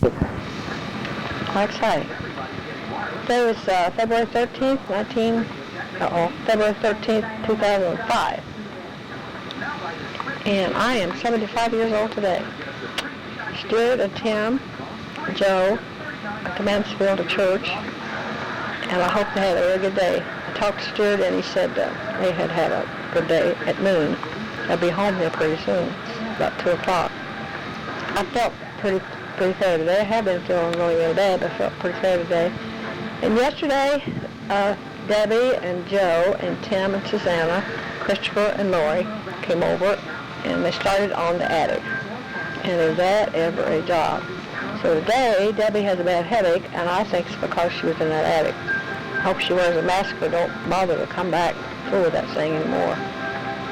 How exciting. Today was February 13th, February 13th, 2005. And I am 75 years old today. Stuart and Tim, Joe, at the Mansfield Church, and I hope they had a really good day. I talked to Stuart and he said they had had a good day at noon. They'll be home here pretty soon, about 2 o'clock. I felt pretty fair today. I have been feeling really bad, but I felt pretty fair today. And yesterday, Debbie and Joe and Tim and Susanna, Christopher and Lori came over and they started on the attic. And is that ever a job? So today, Debbie has a bad headache, and I think it's because she was in that attic. I hope she wears a mask or don't bother to come back through with that thing anymore.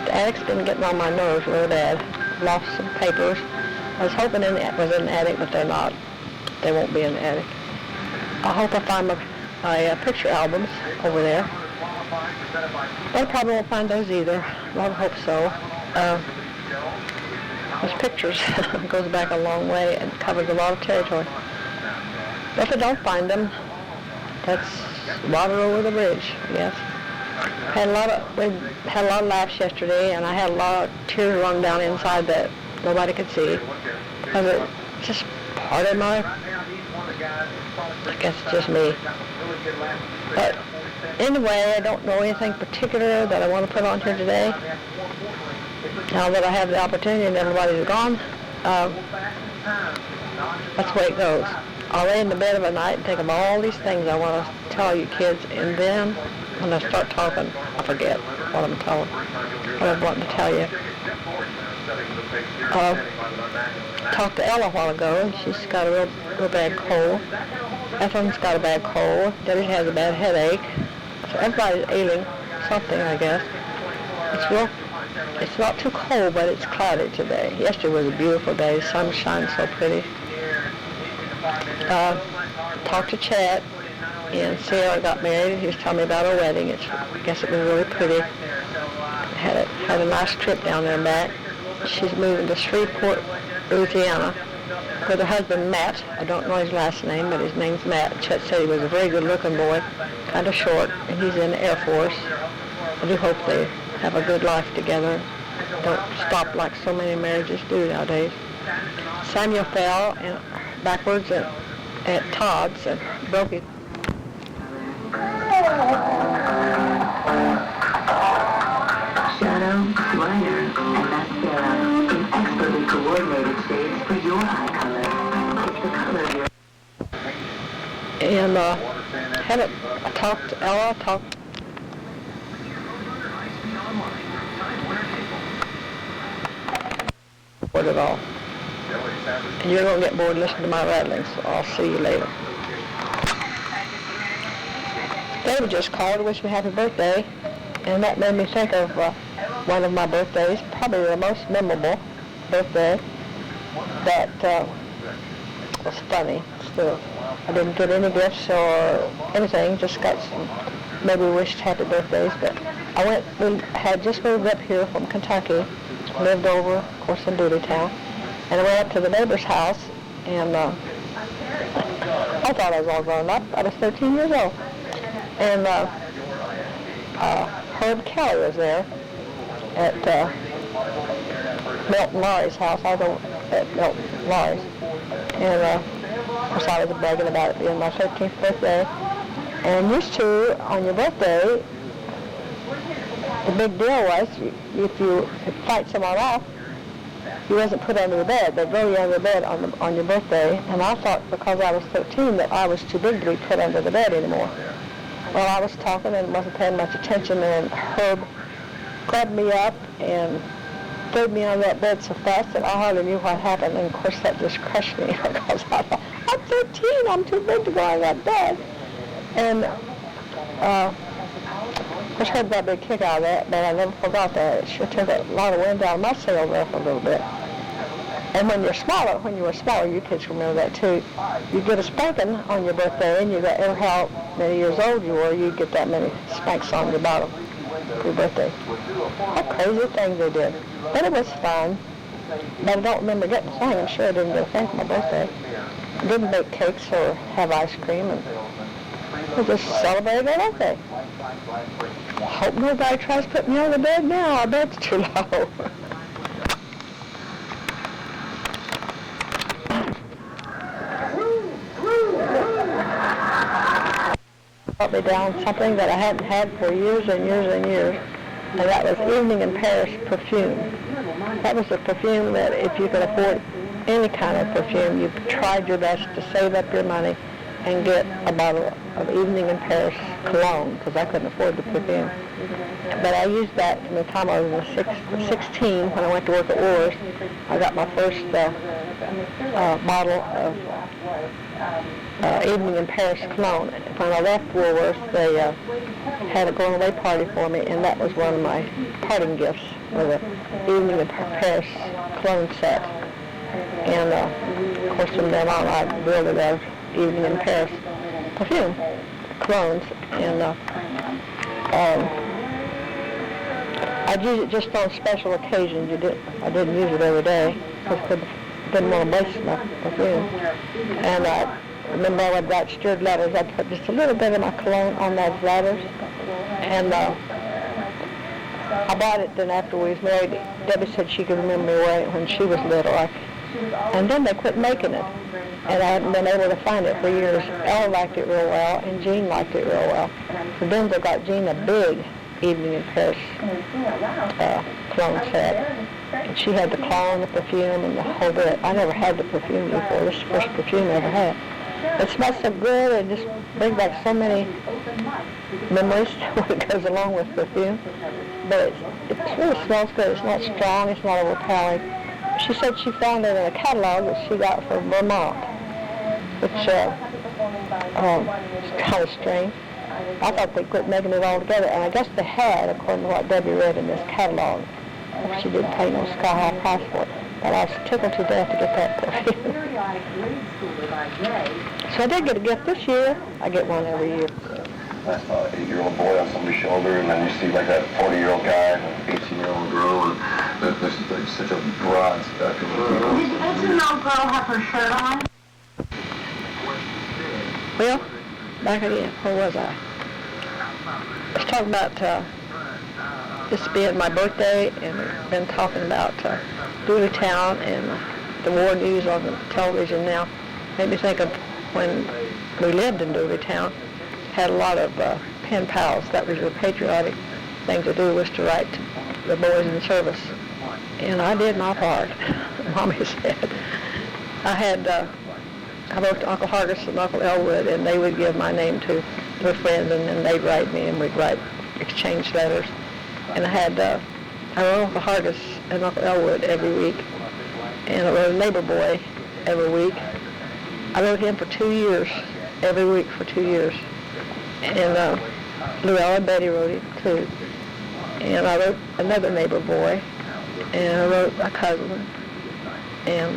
The attic's been getting on my nerves really bad. Lost some papers. I was hoping it was in the attic, but they're not. They won't be in the attic. I hope I find my picture albums over there. But I probably won't find those either. I hope so. Those pictures goes back a long way and covers a lot of territory. But if I don't find them, that's water over the bridge, yes. We had a lot of laughs yesterday, and I had a lot of tears run down inside that nobody could see, because it's just part of my, I guess it's just me. But anyway, I don't know anything particular that I want to put on here today. Now that I have the opportunity and everybody's gone, that's the way it goes. I'll lay in the bed of a night and think of all these things I want to tell you kids, and then when I start talking, I forget what I'm wanting to tell you. Talked to Ella a while ago, and she's got a real bad cold. Ethel's got a bad cold. Debbie has a bad headache. So everybody's ailing something, I guess. It's not too cold, but it's cloudy today. Yesterday was a beautiful day. The sun shines so pretty. Talked to Chet, and Sarah got married. He was telling me about her wedding. I guess it was really pretty. Had a nice trip down there and back. She's moving to Shreveport, Louisiana, with her husband Matt. I don't know his last name, but his name's Matt. Chet said he was a very good-looking boy, kind of short, and he's in the Air Force. I do hope they have a good life together. Don't stop like so many marriages do nowadays. Samuel fell backwards at Todd's and broke it. Shadow, liner, and mascara in expertly coordinated shades for your eye color. It's the color of your... And I talked to Ella, it all. And you're going to get bored listening to my rattling, so I'll see you later. David just called to wish me happy birthday, and that made me think of one of my birthdays, probably the most memorable birthday that was funny still. I didn't get any gifts or anything, just got some, maybe wished happy birthdays, but we had just moved up here from Kentucky, lived over, of course, in Dooley Town, and I went up to the neighbor's house, and I thought I was all grown up. I was 13 years old, and Herb Kelly was there at Milton Laurie's house. I was at Milton Laurie's, and of course I was bragging about it being my 13th birthday. And used to, on your birthday, the big deal was, if you fight someone off, you wasn't put under the bed. They'd throw you under the bed on your birthday. And I thought, because I was 13, that I was too big to be put under the bed anymore. Well, I was talking and wasn't paying much attention, and Herb grabbed me up and threw me on that bed so fast that I hardly knew what happened. And of course, that just crushed me, because I thought, I'm 13, I'm too big to go on that bed. And of course, Herb got a big kick out of that, but I never forgot that. It sure took a lot of wind out of my sail there for a little bit. And when you were smaller, you kids remember that too, you get a spanking on your birthday, and you got ever how many years old you were, you get that many spanks on your bottom for your birthday. What crazy things they did. But it was fun. But I don't remember getting a thing. I'm sure I didn't get a thing for my birthday. didn't bake cakes or have ice cream, and we just celebrated their birthday. Hope nobody tries to put me on the bed now. I bet it's too low. Brought me down something that I hadn't had for years and years and years, and that was Evening in Paris perfume. That was a perfume that if you could afford any kind of perfume, you tried your best to save up your money and get a bottle of Evening in Paris cologne, because I couldn't afford the perfume. But I used that from the time I was 16 when I went to work at Woolworths. I got my first bottle of Evening in Paris cologne. When I left Woolworths, they had a going-away party for me, and that was one of my parting gifts, was the Evening in Paris cologne set. And of course, from then on, I really loved Evening in Paris perfume, colognes, and I'd use it just on special occasions. I didn't use it every day because I didn't want to waste my perfume. And I remember I would write steward letters. I'd put just a little bit of my cologne on those letters. And I bought it then after we was married. Debbie said she could remember me wearing it when she was little. And then they quit making it. And I hadn't been able to find it for years. Ella liked it real well, and Jean liked it real well. So Denzel got Jean a big Evening in Paris cologne set. And she had the cologne, the perfume, and the whole bit. I never had the perfume before. This is the first perfume I ever had. It smells so good, and just brings back so many memories when it goes along with perfume. But it really smells good. It's not strong. It's not overpowering. She said she found it in a catalog that she got from Vermont, which is kind of strange. I thought they quit making it all together, and I guess they had, according to what Debbie read in this catalog. She didn't pay no sky-high price for it, but I was tickled to death to get that perfume. So I did get a gift this year. I get one every year. That's an 8-year-old boy on somebody's shoulder, and then you see like that 40-year-old guy and an 18-year-old girl, and there's like such a broad spectrum of people. Did the 18-year-old girl have her shirt on? Well, back again, where was I? I was talking about this being my birthday, and we've been talking about Dooleytown and the war news on the television now. Made me think of when we lived in Dooleytown. Had a lot of pen pals. That was your patriotic thing to do, was to write to the boys in service. And I did my part, Mommy said. I wrote to Uncle Hargis and Uncle Elwood, and they would give my name to their friends, and then they'd write me, and we'd exchange letters. And I wrote Uncle Hargis and Uncle Elwood every week, and I wrote a neighbor boy every week. I wrote him for 2 years, every week for 2 years. And Luella and Betty wrote him too. And I wrote another neighbor boy, and I wrote a cousin. And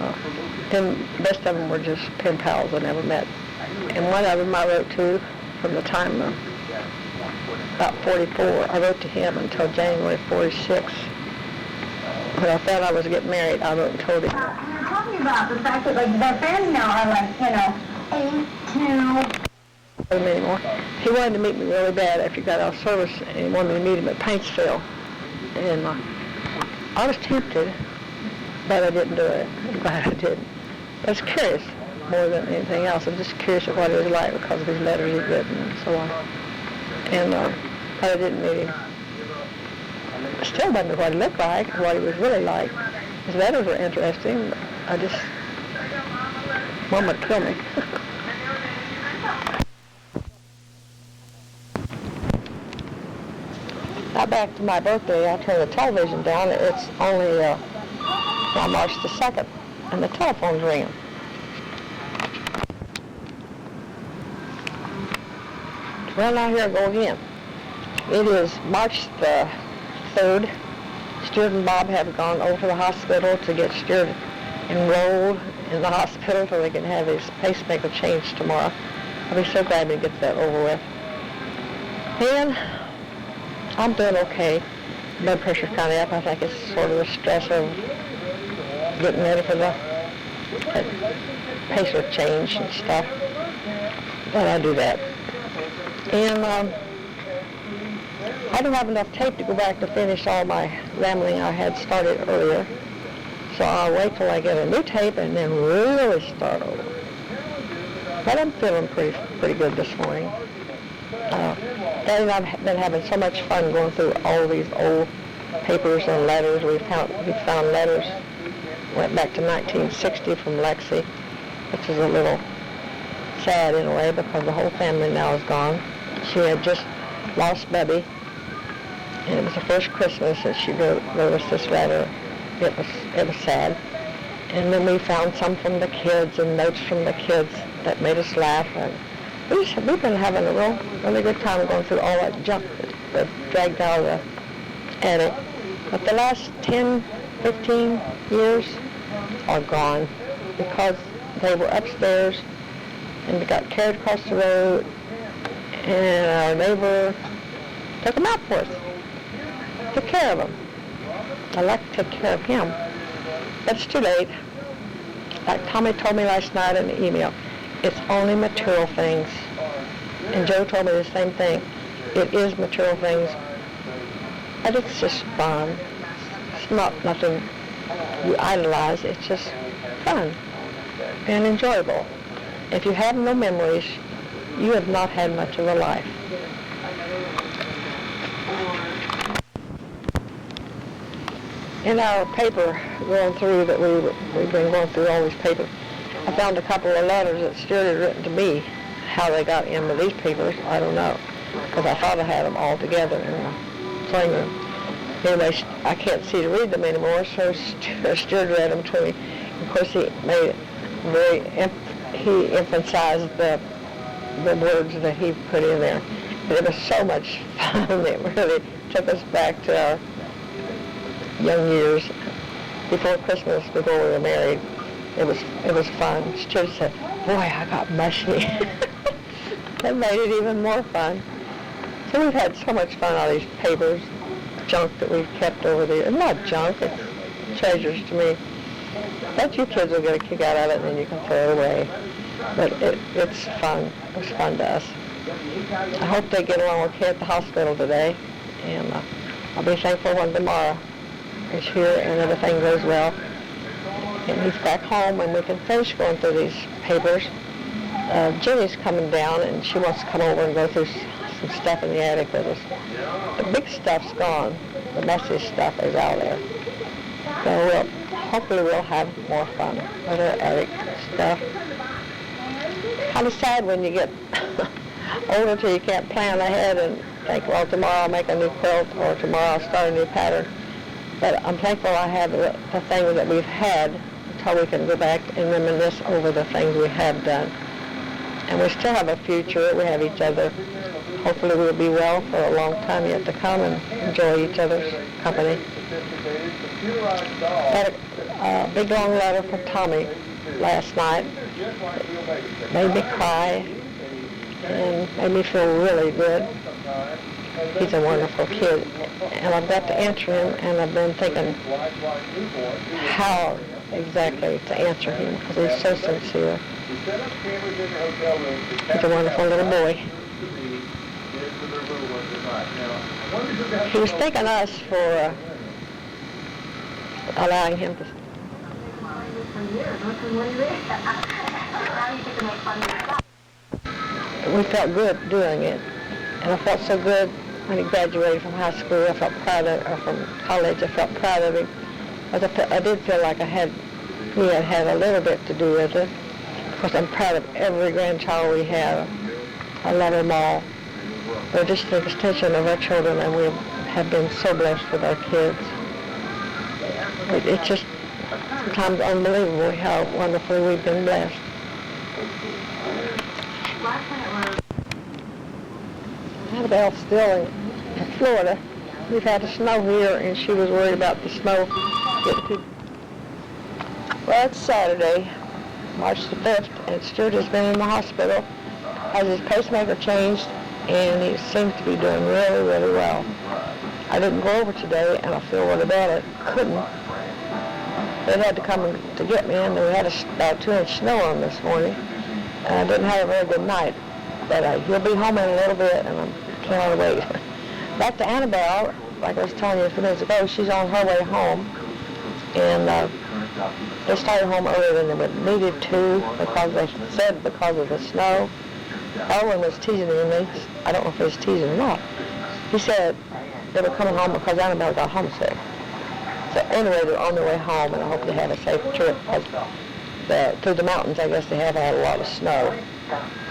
then the rest of them were just pen pals I never met. And one of them I wrote to from the time about 44. I wrote to him until January 46. When I found I was getting married, I wrote and told him. You're talking about the fact that like their friends now are like, 8, 2... Anymore. He wanted to meet me really bad after he got out of service, and he wanted me to meet him at Paintsville. And I was tempted, but I didn't do it. I'm glad I didn't. I was curious more than anything else. I'm just curious of what he was like because of his letters he'd written and so on. And but I didn't meet him. I still don't know what he looked like, what he was really like. His letters were interesting, but one would kill me. Now back to my birthday, I turned the television down. It's only on March the 2nd, and the telephone's ringing. Well, now here I go again. It is March the 3rd. Stuart and Bob have gone over to the hospital to get Stuart enrolled in the hospital so they can have his pacemaker changed tomorrow. I'll be so glad to get that over with. And I'm doing okay. Blood pressure's kind of up. I think it's sort of the stress of getting ready for the pacer change and stuff. But I do that. And I don't have enough tape to go back to finish all my rambling I had started earlier. So I'll wait till I get a new tape and then really start over. But I'm feeling pretty good this morning. Dad and I have been having so much fun going through all these old papers and letters. We found letters, went back to 1960 from Lexi, which is a little sad in a way because the whole family now is gone. She had just lost Bubby, and it was the first Christmas that she wrote us this letter. It was sad. And then we found some from the kids and notes from the kids that made us laugh. And we've been having a really good time going through all that junk that dragged out of the attic. But the last 10, 15 years are gone because they were upstairs and they got carried across the road, and our neighbor took them out for us. Took care of them. I like to take care of him. But it's too late. Like Tommy told me last night in the email, it's only material things. And Joe told me the same thing. It is material things, but it's just fun. It's not nothing you idolize. It's just fun and enjoyable. If you have no memories, you have not had much of a life. In our paper going through that we've been going through all these papers, I found a couple of letters that Stuart had written to me. How they got into these papers, I don't know, because I thought I had them all together in the playing room. Anyway, I can't see to read them anymore, so Stuart read them to me. Of course, he emphasized the words that he put in there. And it was so much fun. It really took us back to our young years before Christmas, before we were married. It was fun. Stuart said, "Boy, I got mushy." That made it even more fun. So we've had so much fun on these papers, junk that we've kept over there. It's not junk, it's treasures to me. Bet you kids will get a kick out of it and then you can throw it away. But it's fun. It was fun to us. I hope they get along okay at the hospital today. And I'll be thankful when tomorrow is here and everything goes well. And he's back home and we can finish going through these papers. Ginny's coming down and she wants to come over and go through some stuff in the attic with us. The big stuff's gone. The messy stuff is out there. So hopefully we'll have more fun with our attic stuff. Kind of sad when you get older till you can't plan ahead and think, well, tomorrow I'll make a new quilt or tomorrow I'll start a new pattern. But I'm thankful I have the things that we've had until we can go back and reminisce over the things we have done. And we still have a future. We have each other. Hopefully we'll be well for a long time yet to come and enjoy each other's company. Got a big long letter from Tommy last night. It made me cry and made me feel really good. He's a wonderful kid. And I've got to answer him, and I've been thinking how exactly to answer him because he's so sincere. He's a wonderful little boy. He was thanking us for allowing him to. We felt good doing it, and I felt so good when he graduated from high school. I felt proud of, or from college. I felt proud of him. But I did feel like he had a little bit to do with it. Of course, I'm proud of every grandchild we have. I love them all. They're just an extension of our children, and we have been so blessed with our kids. It's just sometimes unbelievable how wonderfully we've been blessed. Annabelle's still in Florida. We've had the snow here, and she was worried about the snow. Well, it's Saturday, March the 5th, and Stuart has been in the hospital, has his pacemaker changed, and he seems to be doing really, really well. I didn't go over today, and I feel really bad I couldn't. they had to come to get me, and we had about 2-inch snow on this morning. And I didn't have a very good night, but he'll be home in a little bit, and I cannot wait. Back to Annabelle, like I was telling you a few minutes ago, she's on her way home, and they started home earlier than they needed to because they said because of the snow. Owen was teasing me. I don't know if he was teasing or not. He said they were coming home because Annabelle got homesick. So anyway, they're on their way home, and I hope they have a safe trip. Through the mountains, I guess they have had a lot of snow.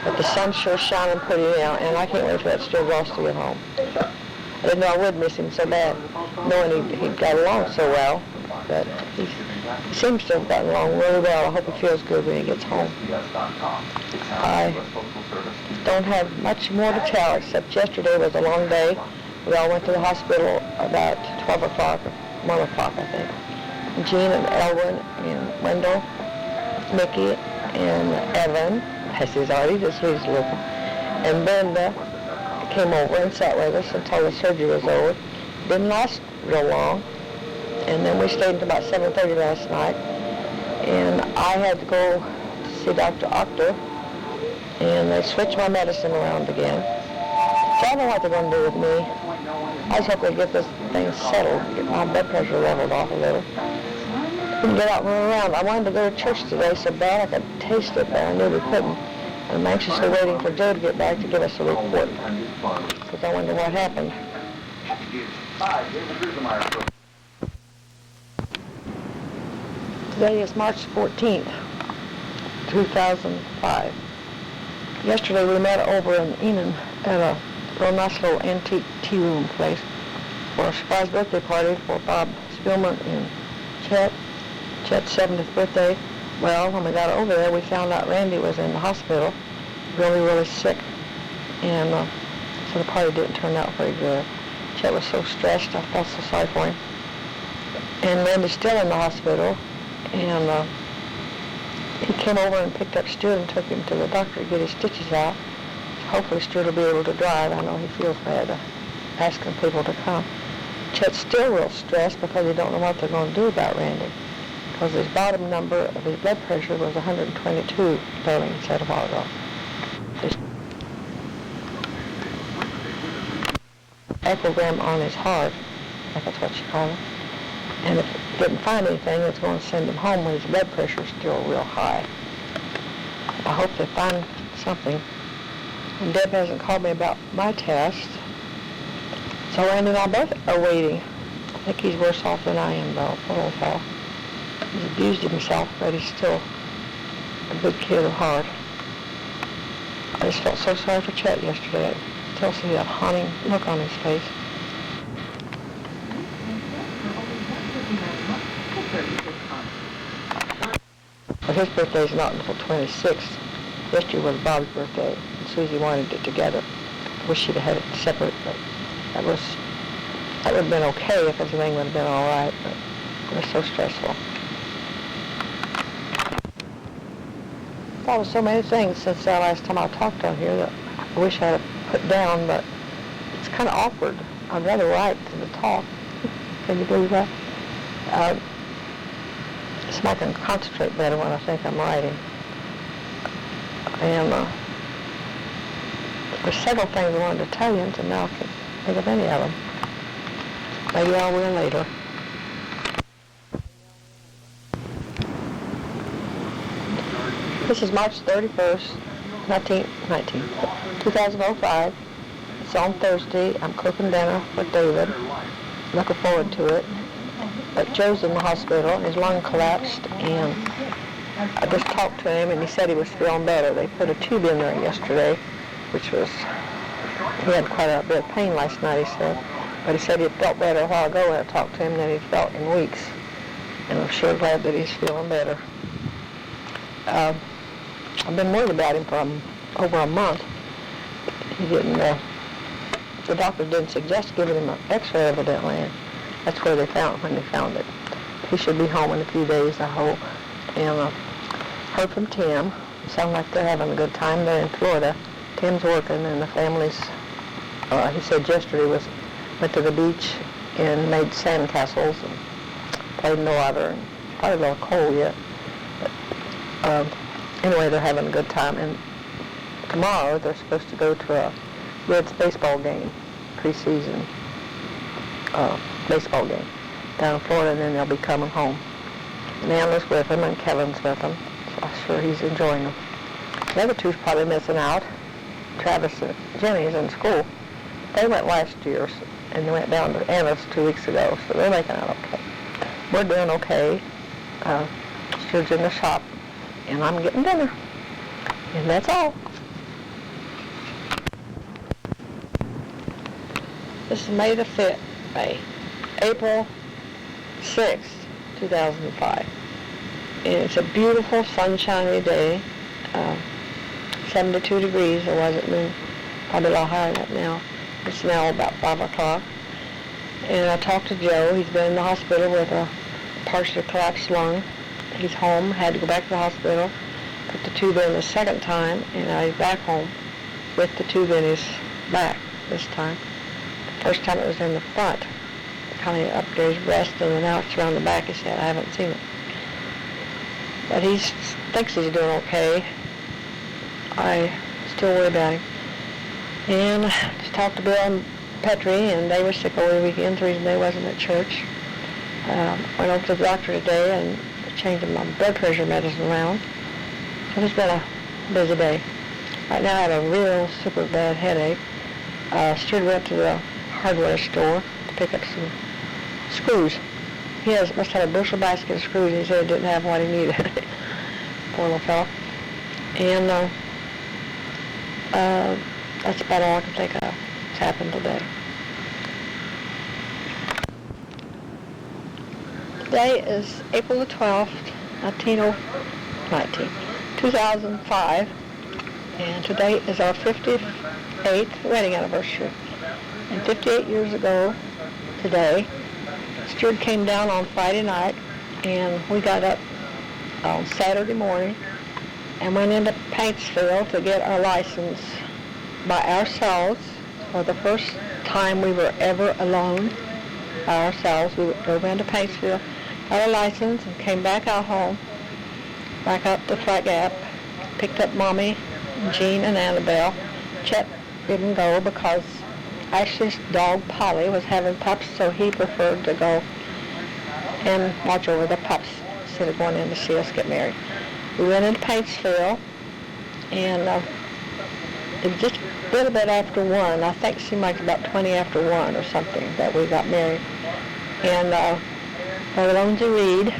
But the sun's sure shining pretty now, and I can't wait for that Stuart Ross to get home. I didn't know I would miss him so bad, knowing he got along so well. But he seems to have gotten along really well. I hope he feels good when he gets home. I don't have much more to tell, except yesterday was a long day. We all went to the hospital about 12 o'clock, or 1 o'clock, I think. And Jean and Elwyn and Wendell, Mickey and Evan, as he's already just he's looking, and Brenda came over and sat with us until the surgery was over. Didn't last real long. And then we stayed until about 7:30 last night. And I had to go to see Dr. Octor, and they switched my medicine around again. So I don't know what they're going to do with me. I just hope they get this thing settled, get my blood pressure leveled off a little. Couldn't get out and run around. I wanted to go to church today so bad I could taste it, but I knew we couldn't. I'm anxiously waiting for Joe to get back to give us a report, because I wonder what happened. Today is March 14th, 2005. Yesterday we met over in Enon at a real nice little antique tea room place for a surprise birthday party for Bob Spielman and Chet's 70th birthday. Well, when we got over there, we found out Randy was in the hospital, really, really sick, and so the party didn't turn out very good. Chet was so stressed, I felt so sorry for him. And Randy's still in the hospital, and he came over and picked up Stuart and took him to the doctor to get his stitches out. Hopefully Stuart will be able to drive. I know he feels bad asking people to come. Chet's still real stressed because he don't know what they're going to do about Randy, because his bottom number of his blood pressure was 122, Darling said a while ago. Echogram on his heart, I think that's what you call it. And if it didn't find anything, it's going to send him home when his blood pressure is still real high. I hope they find something. And Deb hasn't called me about my test. So Randy and I both are waiting. I think he's worse off than I am, though, poor old fellow. He's abused himself, but he's still a good kid at heart. I just felt so sorry for Chet yesterday. I still see that haunting look on his face. But his birthday's not until 26th. Yesterday was Bob's birthday, and Susie wanted it together. I wish she'd have had it separate, but that would have been okay if everything would have been all right, but it was so stressful. I thought of so many things since the last time I talked on here that I wish I had put down, but it's kind of awkward. I'd rather write than to talk. Can you believe that? So I can concentrate better when I think I'm writing. And there's several things I wanted to tell you, and now I can't think of any of them. Maybe I will later. This is March 31st, 2005. It's on Thursday. I'm cooking dinner for David. Looking forward to it. But Joe's in the hospital. His lung collapsed, and I just talked to him, and he said he was feeling better. They put a tube in there yesterday, which was, he had quite a bit of pain last night, he said. But he said he felt better a while ago when I talked to him than he felt in weeks. And I'm sure glad that he's feeling better. I've been worried about him for over a month. He didn't, the doctor didn't suggest giving him an x-ray evidently, and that's where they found, when they found it. He should be home in a few days, I hope. And heard from Tim. Sound like they're having a good time there in Florida. Tim's working, and the family's, he said yesterday went to the beach and made sand castles and played in the water and probably a little cold yet. But, anyway, they're having a good time. And tomorrow they're supposed to go to a Reds baseball game, preseason baseball game down in Florida, and then they'll be coming home. And Anna's with them, and Kevin's with them, so I'm sure he's enjoying them. The other two's probably missing out. Travis and Jenny's in school. They went last year, and they went down to Anna's 2 weeks ago, so they're making out okay. We're doing okay. Stuart's in the shop, and I'm getting dinner. And that's all. This is May the 5th, April 6th, 2005. And it's a beautiful, sunshiny day. 72 degrees, or was it noon? Probably a lot higher than that now. It's now about 5 o'clock. And I talked to Joe. He's been in the hospital with a partially collapsed lung. He's home, had to go back to the hospital, put the tube in the second time, and now he's back home with the tube in his back this time. The first time it was in the front, kind of up to his breast, and then now it's around the back of his head. I haven't seen it. But he thinks he's doing okay. I still worry about him. And just talked to Bill and Petrie, and they were sick over the weekend. The reason they wasn't at church. Went over to the doctor today and changed my blood pressure medicine around. So it's been a busy day. Right now I have a real super bad headache. Stuart went to the hardware store to pick up some screws. He must have a bushel basket of screws. He said he didn't have what he needed. Poor little fellow. And that's about all I can think of that's happened today. Today is April the 12th, 2005, and today is our 58th wedding anniversary. And 58 years ago today, Stuart came down on Friday night, and we got up on Saturday morning and went into Paintsville to get our license by ourselves. For the first time we were ever alone by ourselves. We drove into Paintsville, got our license, and came back out home, back up to Flat Gap, picked up Mommy, Jean, and Annabelle. Chet didn't go because Ashley's dog Polly was having pups, so he preferred to go and watch over the pups instead of going in to see us get married. We went into Paintsville, and it was just a little bit after 1. I think it seemed like about 20 after 1 or something that we got married. And Brother Lonzy Reed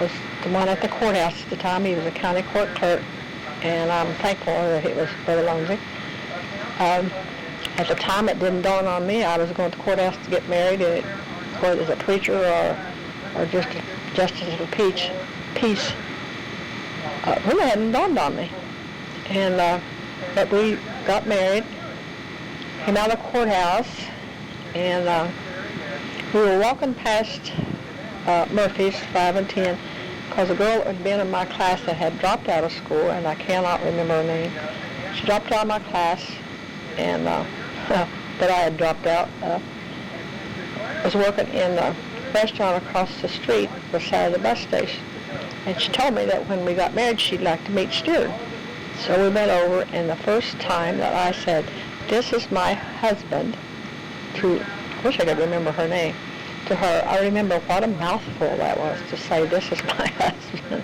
was the one at the courthouse at the time. He was a county court clerk, and I'm thankful that it was Brother Lonzy. At the time, it didn't dawn on me I was going to the courthouse to get married, whether as a preacher or just a justice of the peace. Really hadn't dawned on me. And but we got married, came out of the courthouse, and we were walking past Murphy's 5 and 10, because a girl had been in my class that had dropped out of school, and I cannot remember her name. She dropped out of my class, and that I had dropped out. Was working in a restaurant across the street beside the bus station. And she told me that when we got married, she'd like to meet Stuart. So we went over, and the first time that I said, "This is my husband," I wish I could remember her name, to her, I remember what a mouthful that was to say, "This is my husband."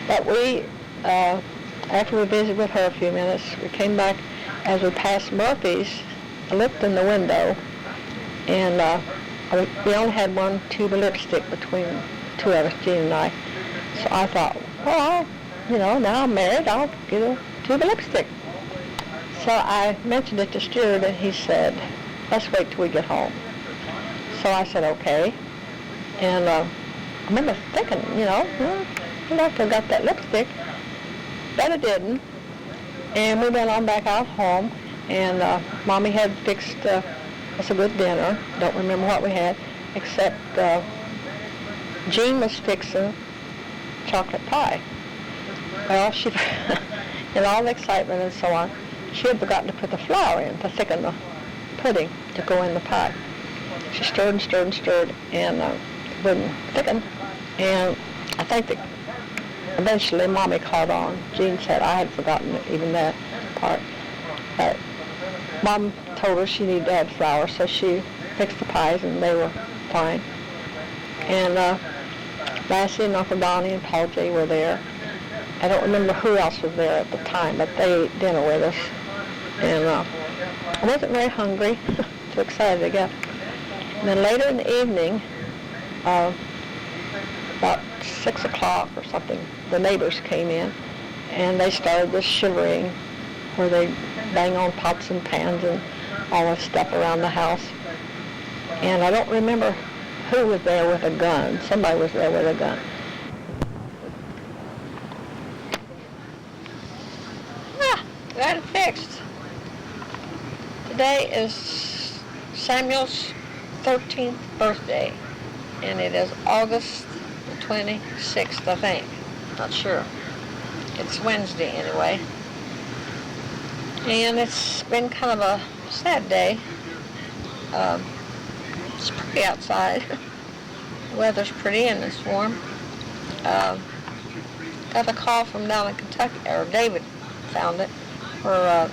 But we, after we visited with her a few minutes, we came back. As we passed Murphy's, I looked in the window, and we only had one tube of lipstick between the two of us, Jean and I. So I thought, well, now I'm married, I'll get a tube of lipstick. So I mentioned it to Stuart, and he said, "Let's wait till we get home." So I said, okay. And I remember thinking, I'd like to have got that lipstick. But I didn't. And we went on back out home, and Mommy had fixed us a good dinner. Don't remember what we had, except Jean was fixing chocolate pie. Well, she, in all the excitement and so on, she had forgotten to put the flour in to thicken the pudding to go in the pie. She stirred and stirred and stirred, and wouldn't thicken. And I think that eventually Mommy caught on. Jean said, I had forgotten even that part. But Mom told her she needed to add flour, so she fixed the pies, and they were fine. And Lassie and Uncle Donnie and Paul J. were there. I don't remember who else was there at the time, but they ate dinner with us. And I wasn't very hungry, too excited to go. And then later in the evening, about 6 o'clock or something, the neighbors came in, and they started this shivering where they bang on pots and pans and all that stuff around the house. And I don't remember who was there with a gun. Somebody was there with a gun. Got it fixed. Today is Samuel's 13th birthday, and it is August the 26th, I think. Not sure. It's Wednesday anyway. And it's been kind of a sad day. It's pretty outside. The weather's pretty and it's warm. Got a call from down in Kentucky, or David found it, where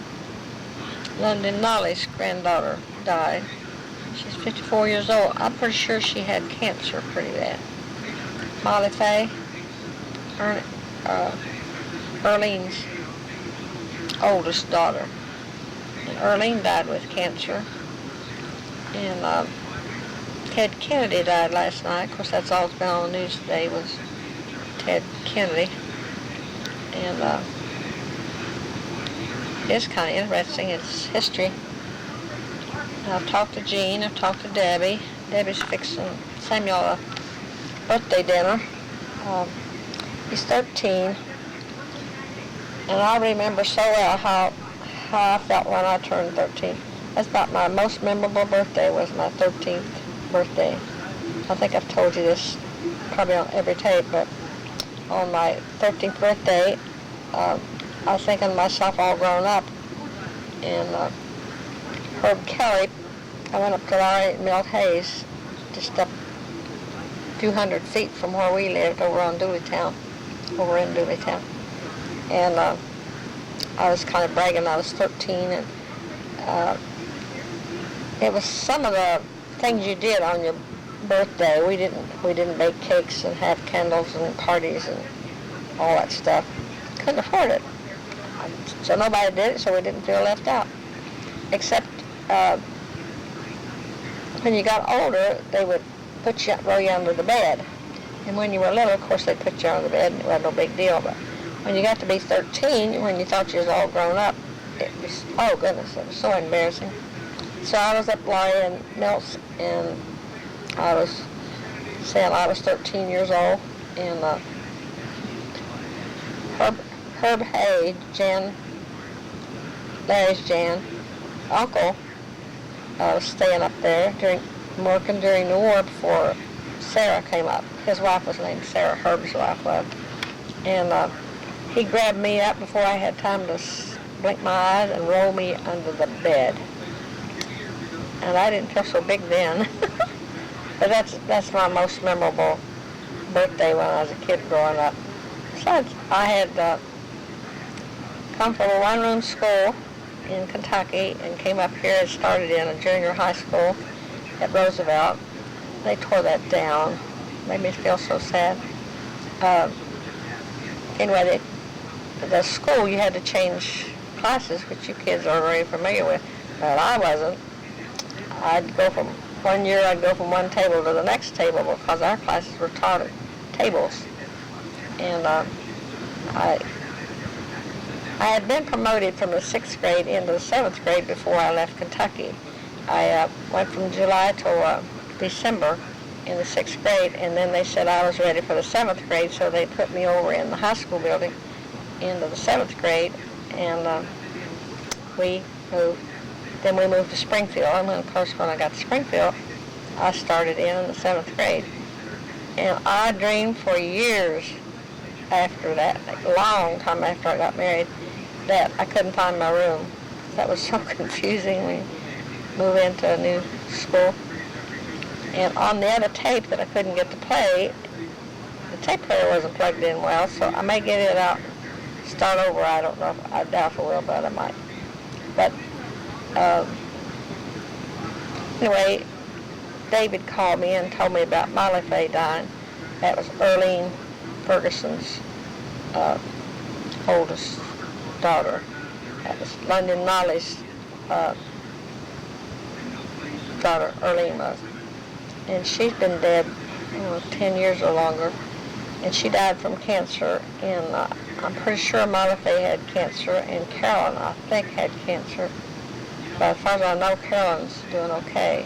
London Nolly's granddaughter died. She's 54 years old. I'm pretty sure she had cancer pretty bad. Molly Faye, Earlene's oldest daughter. And Earlene died with cancer. And Ted Kennedy died last night. Of course, that's all that's been on the news today was Ted Kennedy. And it's kind of interesting. It's history. I've talked to Jean. I've talked to Debbie. Debbie's fixing Samuel a birthday dinner. He's 13. And I remember so well how I felt when I turned 13. That's about my most memorable birthday, was my 13th birthday. I think I've told you this probably on every tape, but on my 13th birthday, I was thinking of myself all grown up. And Herb Kelly, I went up to Larry and Milt Hayes, just up a few hundred feet from where we lived over in Dooleytown. And I was kind of bragging I was 13, and it was some of the things you did on your birthday. We didn't bake cakes and have candles and parties and all that stuff. Couldn't afford it. So nobody did it, so we didn't feel left out. Except when you got older, they would roll you under the bed. And when you were little, of course, they put you under the bed, and it was no big deal. But when you got to be 13, when you thought you was all grown up, it was, oh goodness, it was so embarrassing. So I was at Larry and Milt's, and I was saying I was 13 years old, and Herb Hay, Larry's uncle, was staying up there working during the war before Sarah came up. His wife was named Sarah, Herb's wife was. And he grabbed me up before I had time to blink my eyes and roll me under the bed. And I didn't feel so big then. But that's my most memorable birthday when I was a kid growing up. Besides, I had come from a one-room school in Kentucky and came up here and started in a junior high school at Roosevelt. They tore that down. Made me feel so sad. Anyway, the school, you had to change classes, which you kids are very familiar with, but I wasn't. One year I'd go from one table to the next table because our classes were taught at tables. And I had been promoted from the 6th grade into the 7th grade before I left Kentucky. I went from July to December in the 6th grade, and then they said I was ready for the 7th grade, so they put me over in the high school building into the 7th grade, and we moved to Springfield. And then, of course, when I got to Springfield, I started in the 7th grade. And I dreamed for years after that, a long time after I got married, that I couldn't find my room. That was so confusing when you move into a new school. And on the other tape that I couldn't get to play, the tape player wasn't plugged in well, so I may get it out, start over. I don't know. I doubt I will, but I might. But anyway, David called me and told me about Molly Faye dying. That was Earlene Ferguson's oldest daughter. That was London Molly's daughter, Earlene was. And she's been dead 10 years or longer. And she died from cancer. And I'm pretty sure Molly Faye had cancer, and Carolyn, I think, had cancer. But as far as I know, Carolyn's doing okay.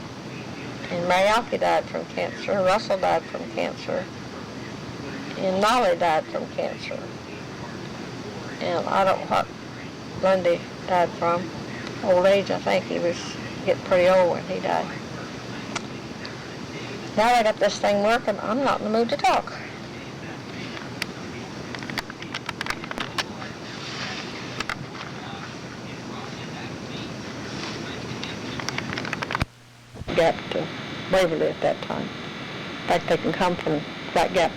And Marialke died from cancer. Russell died from cancer. And Molly died from cancer. And I don't know what Lundy died from. Old age, I think. He was getting pretty old when he died. Now I got this thing working, I'm not in the mood to talk. Gap to Waverly at that time. In fact, they can come from Flat Gap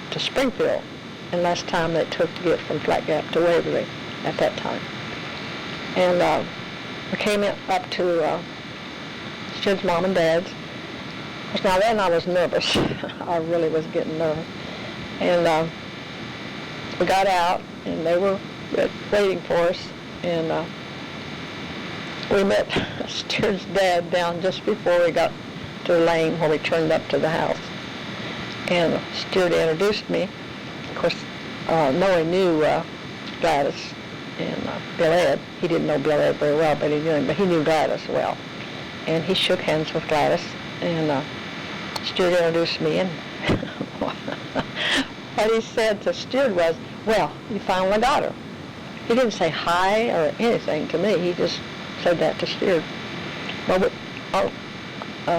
to Springfield in less time than it took to get from Flat Gap to Waverly at that time. And we came up to Stuart's mom and dad's. Now then I was nervous. I really was getting nervous. And we got out, and they were waiting for us, and we met Stuart's dad down just before we got to the lane where we turned up to the house. And Stuart introduced me. Of course, Noe knew Gladys and Bill Ed. He didn't know Bill Ed very well, but he knew him. But he knew Gladys well. And he shook hands with Gladys, and Stuart introduced me, and what he said to Stuart was, "Well, you finally got her." He didn't say hi or anything to me. He just said that to Stuart. Well,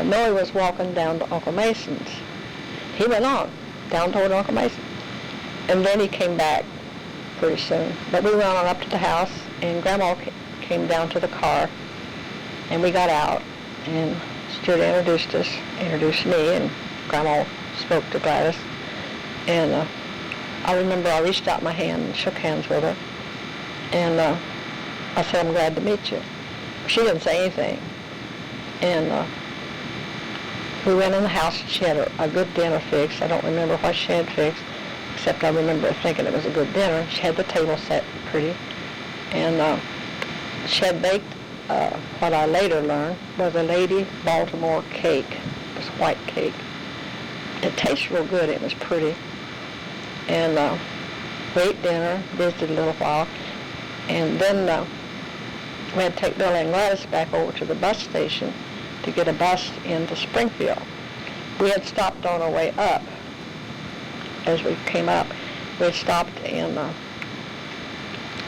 Noe was walking down to Uncle Mason's. He went on down toward Uncle Mason, and then he came back pretty soon. But we went on up to the house, and Grandma came down to the car, and we got out, and Stuart introduced me, and Grandma spoke to Gladys. And I remember I reached out my hand and shook hands with her. And I said, "I'm glad to meet you." She didn't say anything. And we went in the house. She had a good dinner fixed. I don't remember what she had fixed, except I remember thinking it was a good dinner. She had the table set pretty. And she had baked what I later learned was a Lady Baltimore cake. It was white cake. It tasted real good. It was pretty. And we ate dinner, visited a little while, and then we had to take Bill and Gladys back over to the bus station to get a bus into Springfield. We had stopped on our way up. As we came up, we had stopped and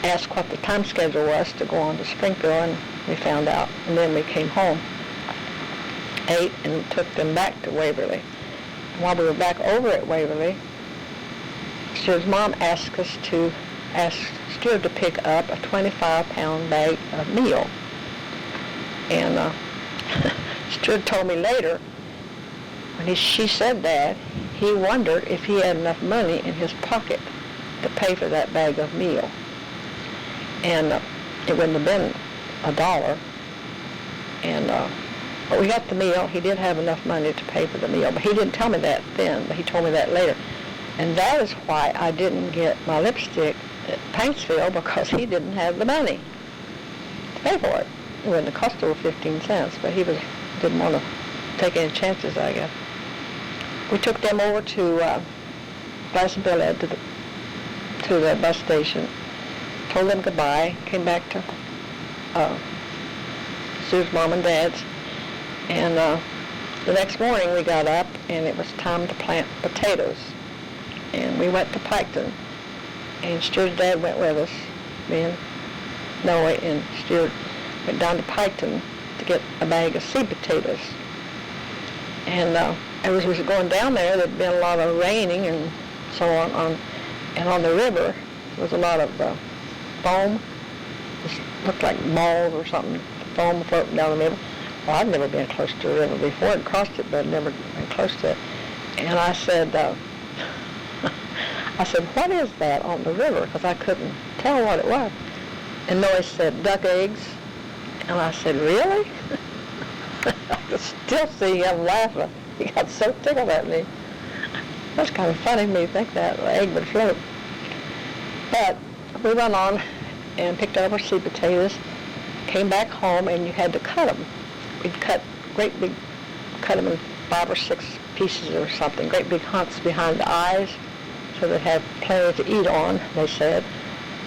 asked what the time schedule was to go on to Springfield, and we found out, and then we came home, ate, and took them back to Waverly. And while we were back over at Waverly, Stuart's mom asked Stuart to pick up a 25-pound bag of meal. And Stuart told me later, when she said that, he wondered if he had enough money in his pocket to pay for that bag of meal. And it wouldn't have been $1. And but we got the meal. He did have enough money to pay for the meal, but he didn't tell me that then, but he told me that later. And that is why I didn't get my lipstick at Paintsville, because he didn't have the money to pay for it. It wouldn't have cost over 15 cents, but he didn't want to take any chances, I guess. We took them over to Gladys and Bill Ed to the bus station, told them goodbye, came back to Sue's mom and dad's, and the next morning we got up, and it was time to plant potatoes. And we went to Piketon, and Stuart's dad went with us. Me and Noe and Stuart went down to Piketon to get a bag of seed potatoes. And as we were going down there, there'd been a lot of raining and so on, and on the river there was a lot of foam. It looked like balls or something, foam floating down the river. Well, I'd never been close to a river before. I'd crossed it, but I'd never been close to it. And I said, what is that on the river? Because I couldn't tell what it was. And Noe said, duck eggs. And I said, really? I could still see him laughing. He got so tickled at me. That's kind of funny to me to think that the egg would float. But we went on and picked up our sweet potatoes, came back home, and you had to cut them. We'd cut them in 5 or 6 pieces or something, great big hunks behind the eyes, so they'd have plenty to eat on, they said,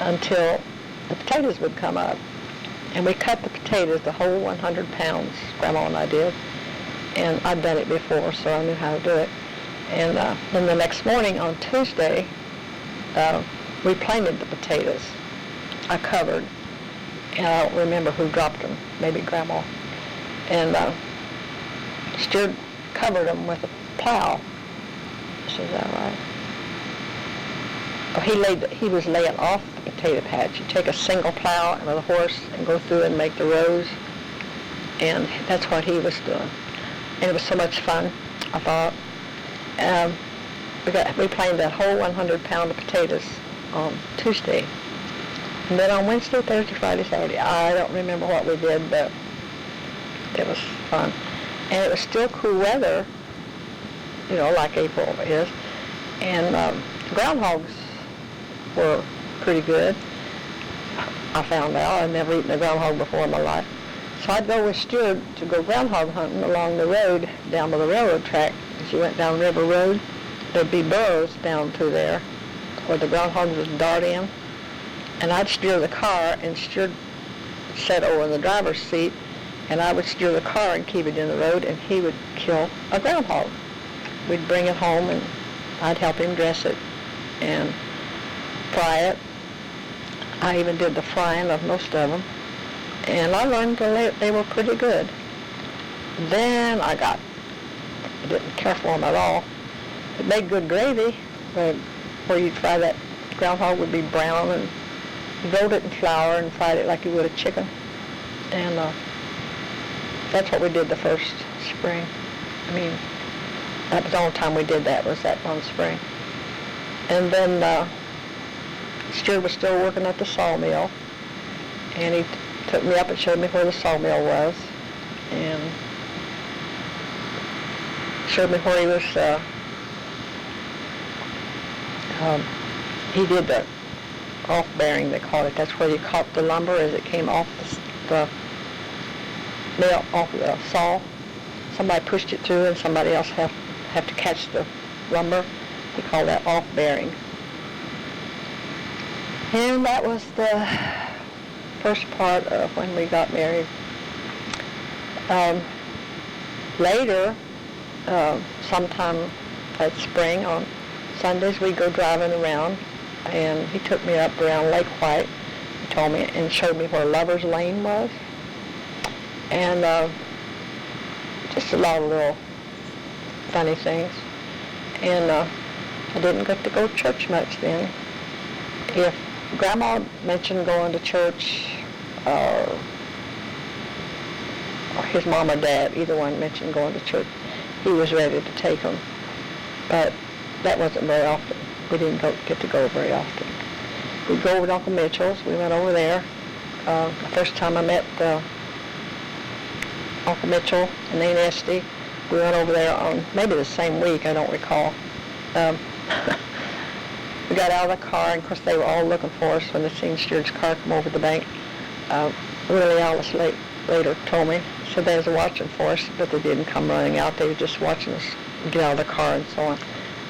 until the potatoes would come up. And we cut the potatoes, the whole 100 pounds, Grandma and I did. And I'd done it before, so I knew how to do it. And then the next morning, on Tuesday, we planted the potatoes. I covered, and I don't remember who dropped them, maybe Grandma. And Stuart covered them with a plow. I said, is that right? Oh, he was laying off the potato patch. You take a single plow and with a horse and go through and make the rows. And that's what he was doing. And it was so much fun, I thought. We planted that whole 100 pound of potatoes on Tuesday. And then on Wednesday, Thursday, Friday, Saturday, I don't remember what we did, but it was fun. And it was still cool weather, like April is. And groundhogs were pretty good. I found out. I'd never eaten a groundhog before in my life. So I'd go with Stuart to go groundhog hunting along the road down by the railroad track. As you went down River Road, there'd be burrows down through there where the groundhogs would dart in. And I'd steer the car, and Stuart sat over in the driver's seat, and I would steer the car and keep it in the road, and he would kill a groundhog. We'd bring it home, and I'd help him dress it and fry it. I even did the frying of most of them, and I learned they were pretty good. Then I didn't care for them at all. It made good gravy, but where you'd fry that groundhog would be brown, and you rolled it in flour and fried it like you would a chicken. And that's what we did the first spring. I mean, that was the only time we did that, was that one spring. And then Stuart was still working at the sawmill, and he took me up and showed me where the sawmill was, and showed me where he was, he did the off-bearing, they called it. That's where you caught the lumber as it came off the mill, off the saw. Somebody pushed it through, and somebody else have to catch the lumber. He called that off-bearing. And that was the first part of when we got married. Later, sometime that spring on Sundays, we'd go driving around, and he took me up around Lake White. He told me and showed me where Lover's Lane was, and just a lot of little funny things. And I didn't get to go to church much then. If Grandma mentioned going to church, or his mom or dad, either one mentioned going to church, he was ready to take them. But that wasn't very often. We didn't get to go very often. We'd go over to Uncle Mitchell's. We went over there. The first time I met Uncle Mitchell and Aunt Esty, we went over there on maybe the same week, I don't recall. We got out of the car, and of course they were all looking for us when they seen Stuart's car come over the bank. Willie Alice later told me, said they was watching for us, but they didn't come running out. They were just watching us get out of the car and so on.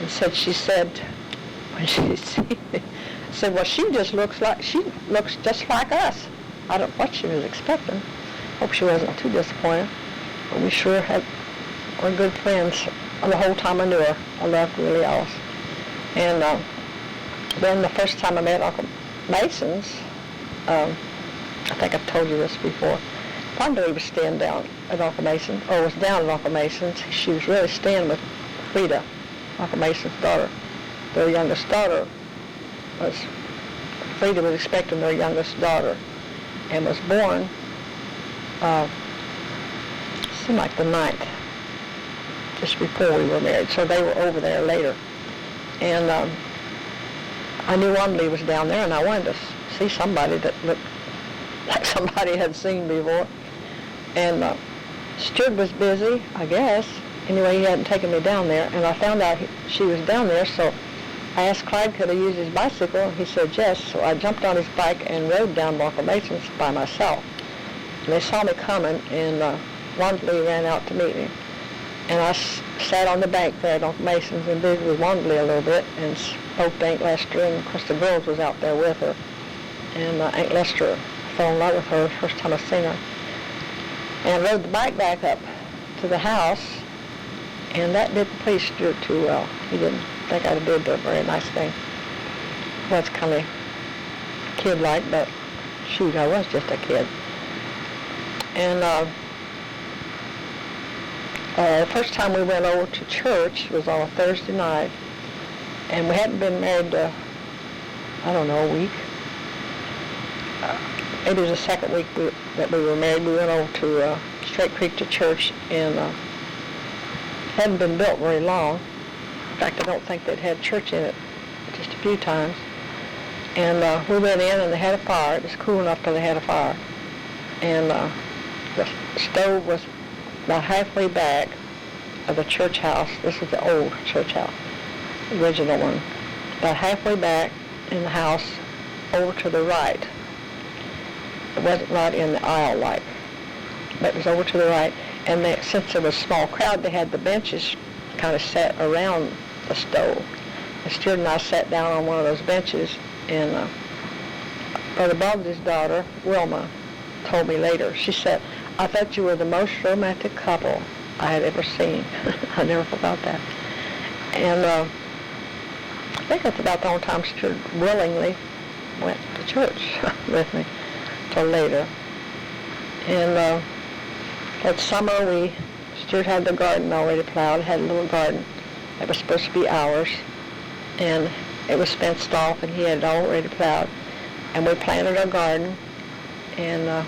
And she said, when she said, well, she looks just like us. I don't know what she was expecting. Hope she wasn't too disappointed. But we sure were good friends the whole time I knew her. I loved Willie Alice. And then the first time I met Uncle Mason's, I think I've told you this before. One day he was staying down at Uncle Mason's, or was down at Uncle Mason's. She was really staying with Frida, Uncle Mason's daughter. Their youngest daughter Frida was expecting their youngest daughter, and was born seemed like the 9th, just before we were married. So they were over there later. And I knew Wandley was down there, and I wanted to see somebody that looked like somebody had seen before. And Stuart was busy, I guess. Anyway, he hadn't taken me down there, and I found out she was down there, so I asked Clyde could I use his bicycle, and he said yes. So I jumped on his bike and rode down Marco Mason's by myself. And they saw me coming, and Wandley ran out to meet me. And I sat on the bank there at Uncle Mason's and visited with Wandley a little bit and spoke to Aunt Lester, and of course the girls was out there with her. And Aunt Lester fell in love with her the first time I seen her. And I rode the bike back up to the house, and that didn't please Stuart too well. He didn't think I did a very nice thing. Well, it's kind of kid-like, but shoot, I was just a kid. And the first time we went over to church was on a Thursday night, and we hadn't been married, a week. Maybe it was the second week that we were married. We went over to Straight Creek to church, and hadn't been built very long. In fact, I don't think they'd had church in it just a few times. And we went in, and they had a fire. It was cool enough till they had a fire. And the stove was about halfway back of the church house. This is the old church house, the original one. About halfway back in the house, over to the right. It wasn't right in the aisle like, but it was over to the right. And since there was a small crowd, they had the benches kind of set around the stove. And Stuart and I sat down on one of those benches, and Brother Bob's daughter, Wilma, told me later, she said, "I thought you were the most romantic couple I had ever seen." I never forgot that. And I think that's about the only time Stuart willingly went to church with me till later. And that summer, Stuart had the garden already plowed, had a little garden that was supposed to be ours, and it was fenced off, and he had it already plowed. And we planted our garden, and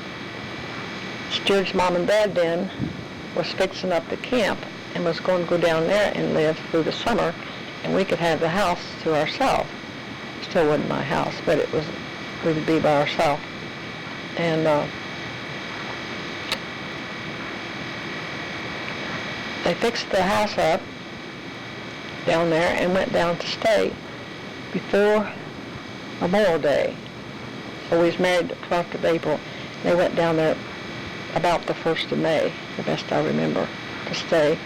Stuart's mom and dad then was fixing up the camp and was going to go down there and live through the summer, and we could have the house to ourselves. Still wasn't my house, but we would be by ourselves. And they fixed the house up down there and went down to stay before Memorial Day. So we was married the 12th of April. They went down there about the 1st of May, the best I remember, to stay.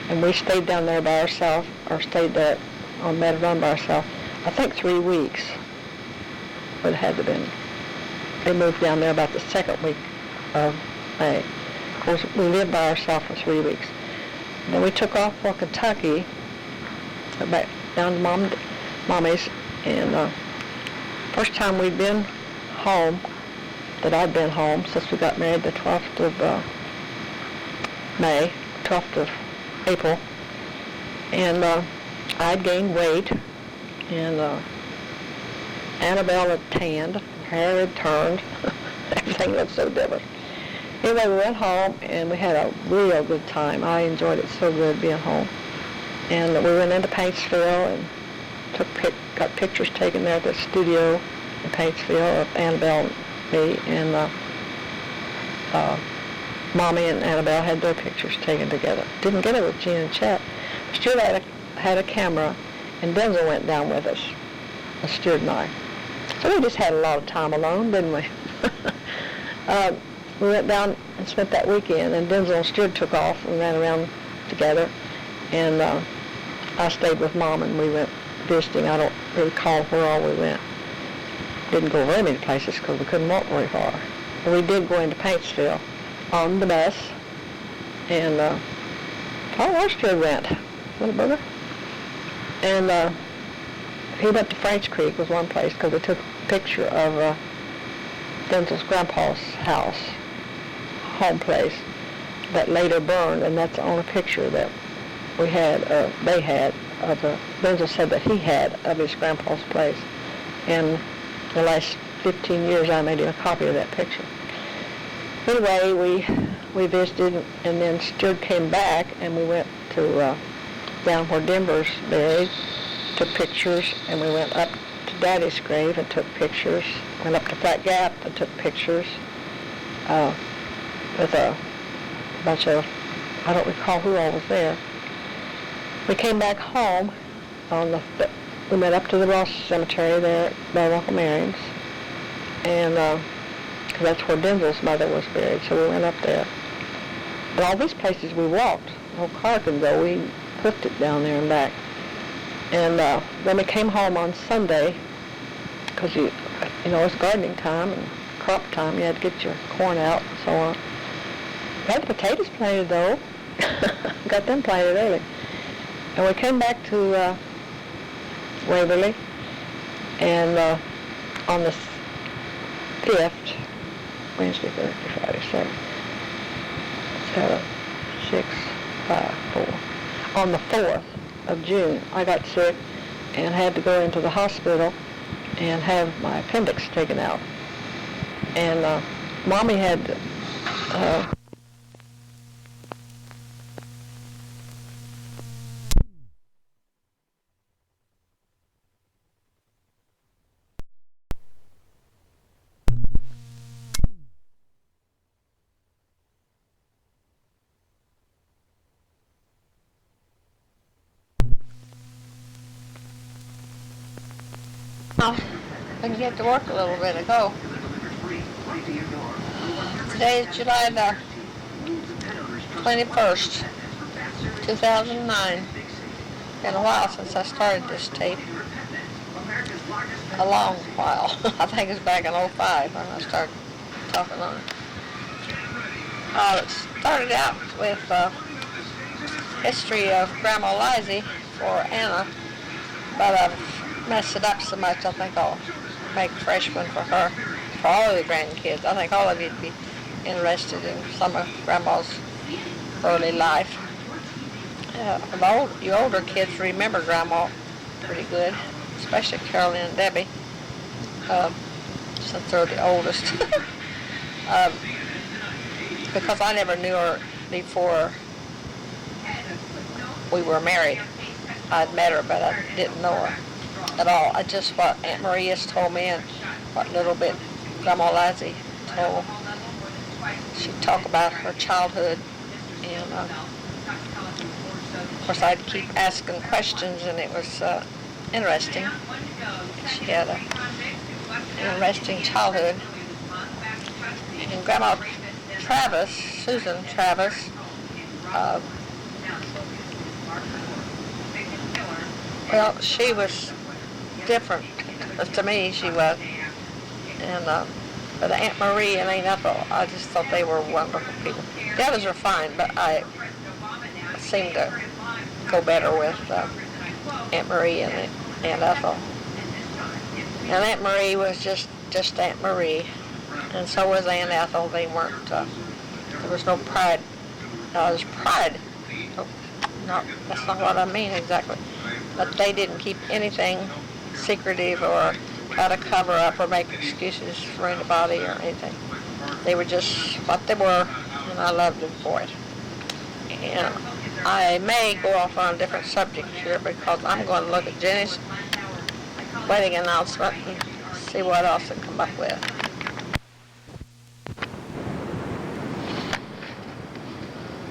And we stayed down there by ourselves, or stayed there on Meadow Run by ourselves, I think 3 weeks. But it had to have been. They moved down there about the second week of May. Of course, we lived by ourselves for 3 weeks. Then we took off for Kentucky, back down to Mommy's, and first time we'd been home, that I'd been home since we got married the 12th of May, 12th of April, and I'd gained weight, and Annabelle had tanned, her hair had turned, everything looked so different. Anyway, we went home, and we had a real good time. I enjoyed it so good being home. And we went into Paintsville and got pictures taken there at the studio in Paintsville of Annabelle and me, and Mommy and Annabelle had their pictures taken together. Didn't get it with Gene and Chet. Stuart had a camera, and Denzel went down with us, Stuart and I. So we just had a lot of time alone, didn't we? We went down and spent that weekend, and Denzel and Stuart took off and ran around together, and I stayed with Mom, and we went visiting. I don't recall where all we went. Didn't go very many places because we couldn't walk very far. But we did go into Paintsville on the bus, and where Stuart went, little brother. And he went to French Creek was one place because they took a picture of Denzel's grandpa's house, home place, that later burned, and that's the only picture that we had, they had, of Denzel said that he had of his grandpa's place. And the last 15 years I made him a copy of that picture. Anyway, we we visited, and then Stuart came back, and we went to down where Denver's buried, took pictures, and we went up to Daddy's grave and took pictures. Went up to Flat Gap and took pictures with a bunch of, I don't recall who all was there. We came back home we went up to the Ross Cemetery there by Uncle Marion's, and cause that's where Denzel's mother was buried, so we went up there. But all these places we walked, no car could go, we hoofed it down there and back. And then we came home on Sunday, because you know, it's gardening time and crop time, you had to get your corn out and so on. We had the potatoes planted though, got them planted early. And we came back to Waverly, and on the 5th, Wednesday, Thursday, Friday, Saturday, 7, 6, 5, 4. On the 4th of June, I got sick and had to go into the hospital and have my appendix taken out. And Mommy had I can get to work a little bit ago. Today is July the 21st, 2009. Been a while since I started this tape. A long while. I think it's back in 05 when I started talking on it. It started out with history of Grandma Lizzie for Anna, but I've messed it up so much I think I'll make a fresh one for her, for all of the grandkids. I think all of you'd be interested in some of Grandma's early life. You older kids remember Grandma pretty good, especially Carolyn and Debbie, since they're the oldest. Because I never knew her before we were married. I'd met her, but I didn't know her at all. I just what Aunt Maria's told me and what little bit Grandma Lizzie told. She'd talk about her childhood, and of course I'd keep asking questions, and it was interesting. She had an interesting childhood. And Grandma Travis, Susan Travis, well, she was different to me, she was. And but Aunt Marie and Aunt Ethel, I just thought they were wonderful people. The others are fine, but I seemed to go better with Aunt Marie and Aunt Ethel. And Aunt Marie was just Aunt Marie, and so was Aunt Ethel. They weren't, there was no pride. No, there was pride. No, that's not what I mean exactly. But they didn't keep anything secretive or try to cover up or make excuses for anybody or anything. They were just what they were, and I loved them for it. And I may go off on a different subject here because I'm going to look at Jenny's wedding announcement and see what else I can come up with.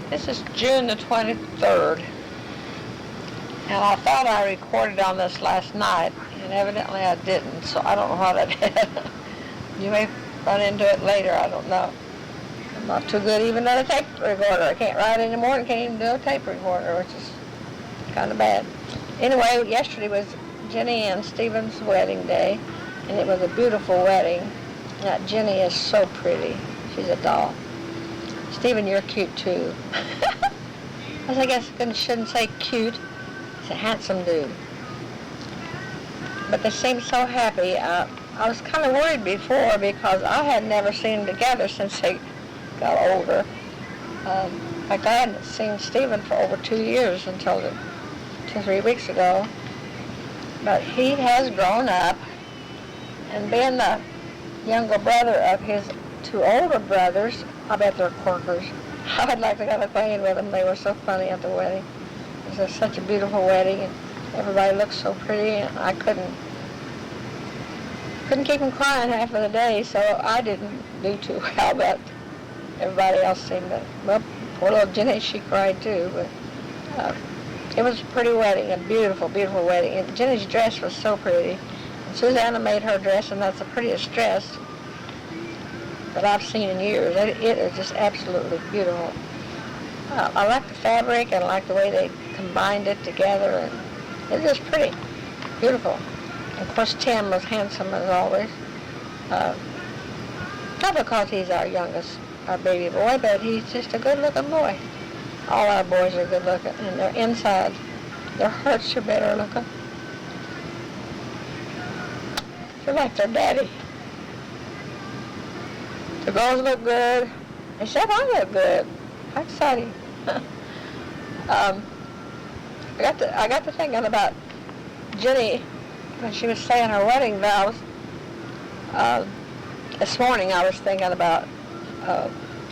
This is June the 23rd, and I thought I recorded on this last night, and evidently I didn't, so I don't know what I did. You may run into it later, I don't know. I'm not too good even at a tape recorder. I can't write anymore and can't even do a tape recorder, which is kind of bad. Anyway, yesterday was Jenny and Stephen's wedding day, and it was a beautiful wedding. Now, Jenny is so pretty. She's a doll. Stephen, you're cute too. I guess I shouldn't say cute. He's a handsome dude. But they seemed so happy. I was kind of worried before because I had never seen them together since they got older. In fact, I hadn't seen Stephen for over 2 years until 2 or 3 weeks ago. But he has grown up, and being the younger brother of his 2 older brothers, I bet they're Quakers, I would like to get acquainted with them. They were so funny at the wedding. It was such a beautiful wedding, and everybody looked so pretty, and I couldn't keep them crying half of the day, so I didn't do too well, but everybody else seemed to. Well, poor little Ginny, she cried too, but it was a pretty wedding, a beautiful, beautiful wedding. And Ginny's dress was so pretty. And Susanna made her dress, and that's the prettiest dress that I've seen in years. It is just absolutely beautiful. I like the fabric, and I like the way they combined it together, and it's just pretty, beautiful. And of course, Tim was handsome as always. Not because he's our youngest, our baby boy, but he's just a good-looking boy. All our boys are good-looking, and their inside, their hearts are better looking. They're like their daddy. The girls look good, except I look good. How exciting. I got to thinking about Ginny when she was saying her wedding vows. This morning I was thinking about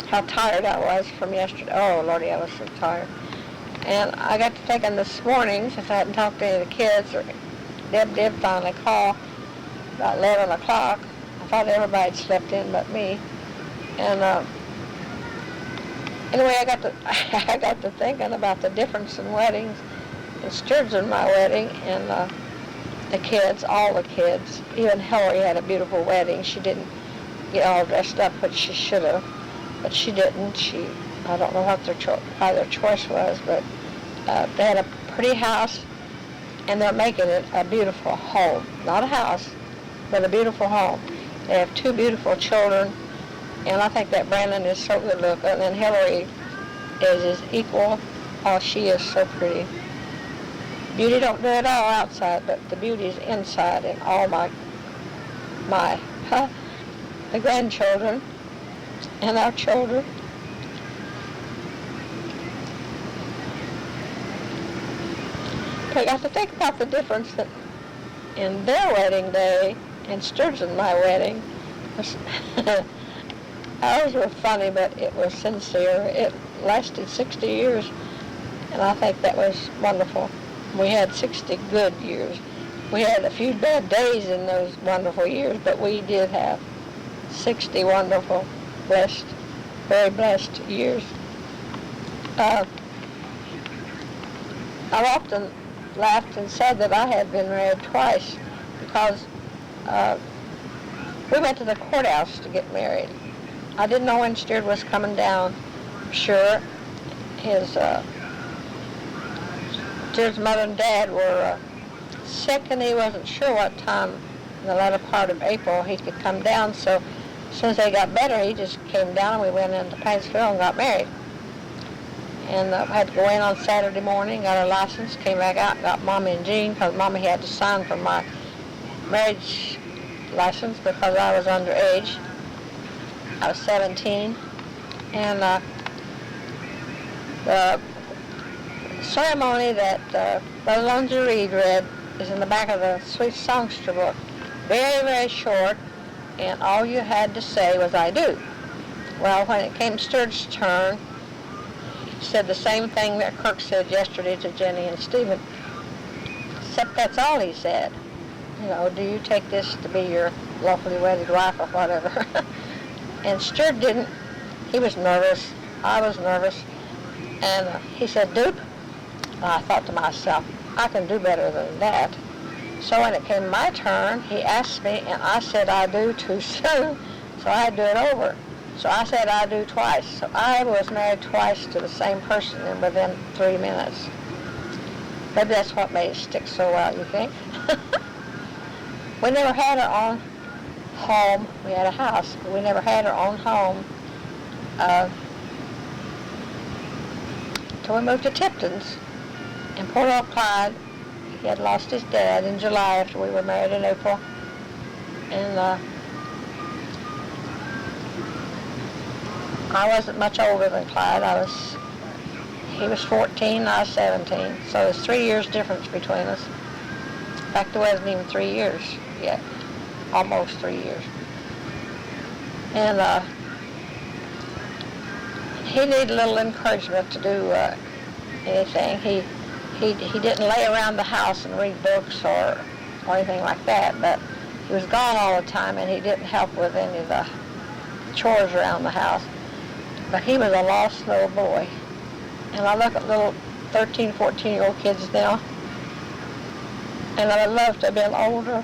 how tired I was from yesterday. Oh, Lordy, I was so tired. And I got to thinking this morning, since I hadn't talked to any of the kids, or Deb finally called about 11 o'clock. I thought everybody had slept in but me. And anyway, I got to thinking about the difference in weddings. And Stuart's in my wedding, and the kids, all the kids, even Hillary had a beautiful wedding. She didn't get all dressed up, but she should have. But she didn't. I don't know what their choice was, but they had a pretty house, and they're making it a beautiful home. Not a house, but a beautiful home. They have 2 beautiful children, and I think that Brandon is so good looking, and Hillary is his equal. Oh, she is so pretty. Beauty don't do it all outside, but the beauty is inside, and all the grandchildren and our children. I got to think about the difference that in their wedding day and Stuart's and my wedding. Ours were funny, but it was sincere. It lasted 60 years, and I think that was wonderful. We had 60 good years. We had a few bad days in those wonderful years, but we did have 60 wonderful, blessed, very blessed years. I've often laughed and said that I had been married twice because we went to the courthouse to get married. I didn't know when Stuart was coming down. Sure, Stuart's mother and dad were sick, and he wasn't sure what time in the latter part of April he could come down, so as soon as they got better, he just came down, and we went into Paintsville and got married. And I had to go in on Saturday morning, got a license, came back out, got Mommy and Jean, because Mommy had to sign for my marriage license because I was underage. I was 17. And the ceremony that Brother Lundsey Reed read is in the back of the Sweet Songster book. Very, very short, and all you had to say was, "I do." Well, when it came Stuart's turn, he said the same thing that Kirk said yesterday to Jenny and Stephen, except that's all he said. You know, do you take this to be your lawfully wedded wife or whatever? And Stuart didn't. He was nervous. I was nervous. And he said, "Dupe." I thought to myself, I can do better than that. So when it came my turn, he asked me, and I said, "I do" too soon, so I had to do it over. So I said, "I do" twice. So I was married twice to the same person and within 3 minutes. Maybe that's what made it stick so well, you think? We never had our own home. We had a house, but we never had our own home until we moved to Tipton's. And poor old Clyde, he had lost his dad in July after we were married in April. And I wasn't much older than Clyde. He was 14, I was 17. So there's 3 years difference between us. In fact, it wasn't even 3 years yet. Almost 3 years. And he needed a little encouragement to do anything. He didn't lay around the house and read books or anything like that, but he was gone all the time, and he didn't help with any of the chores around the house. But he was a lost little boy. And I look at little 13, 14-year-old kids now, and I would love to have been older,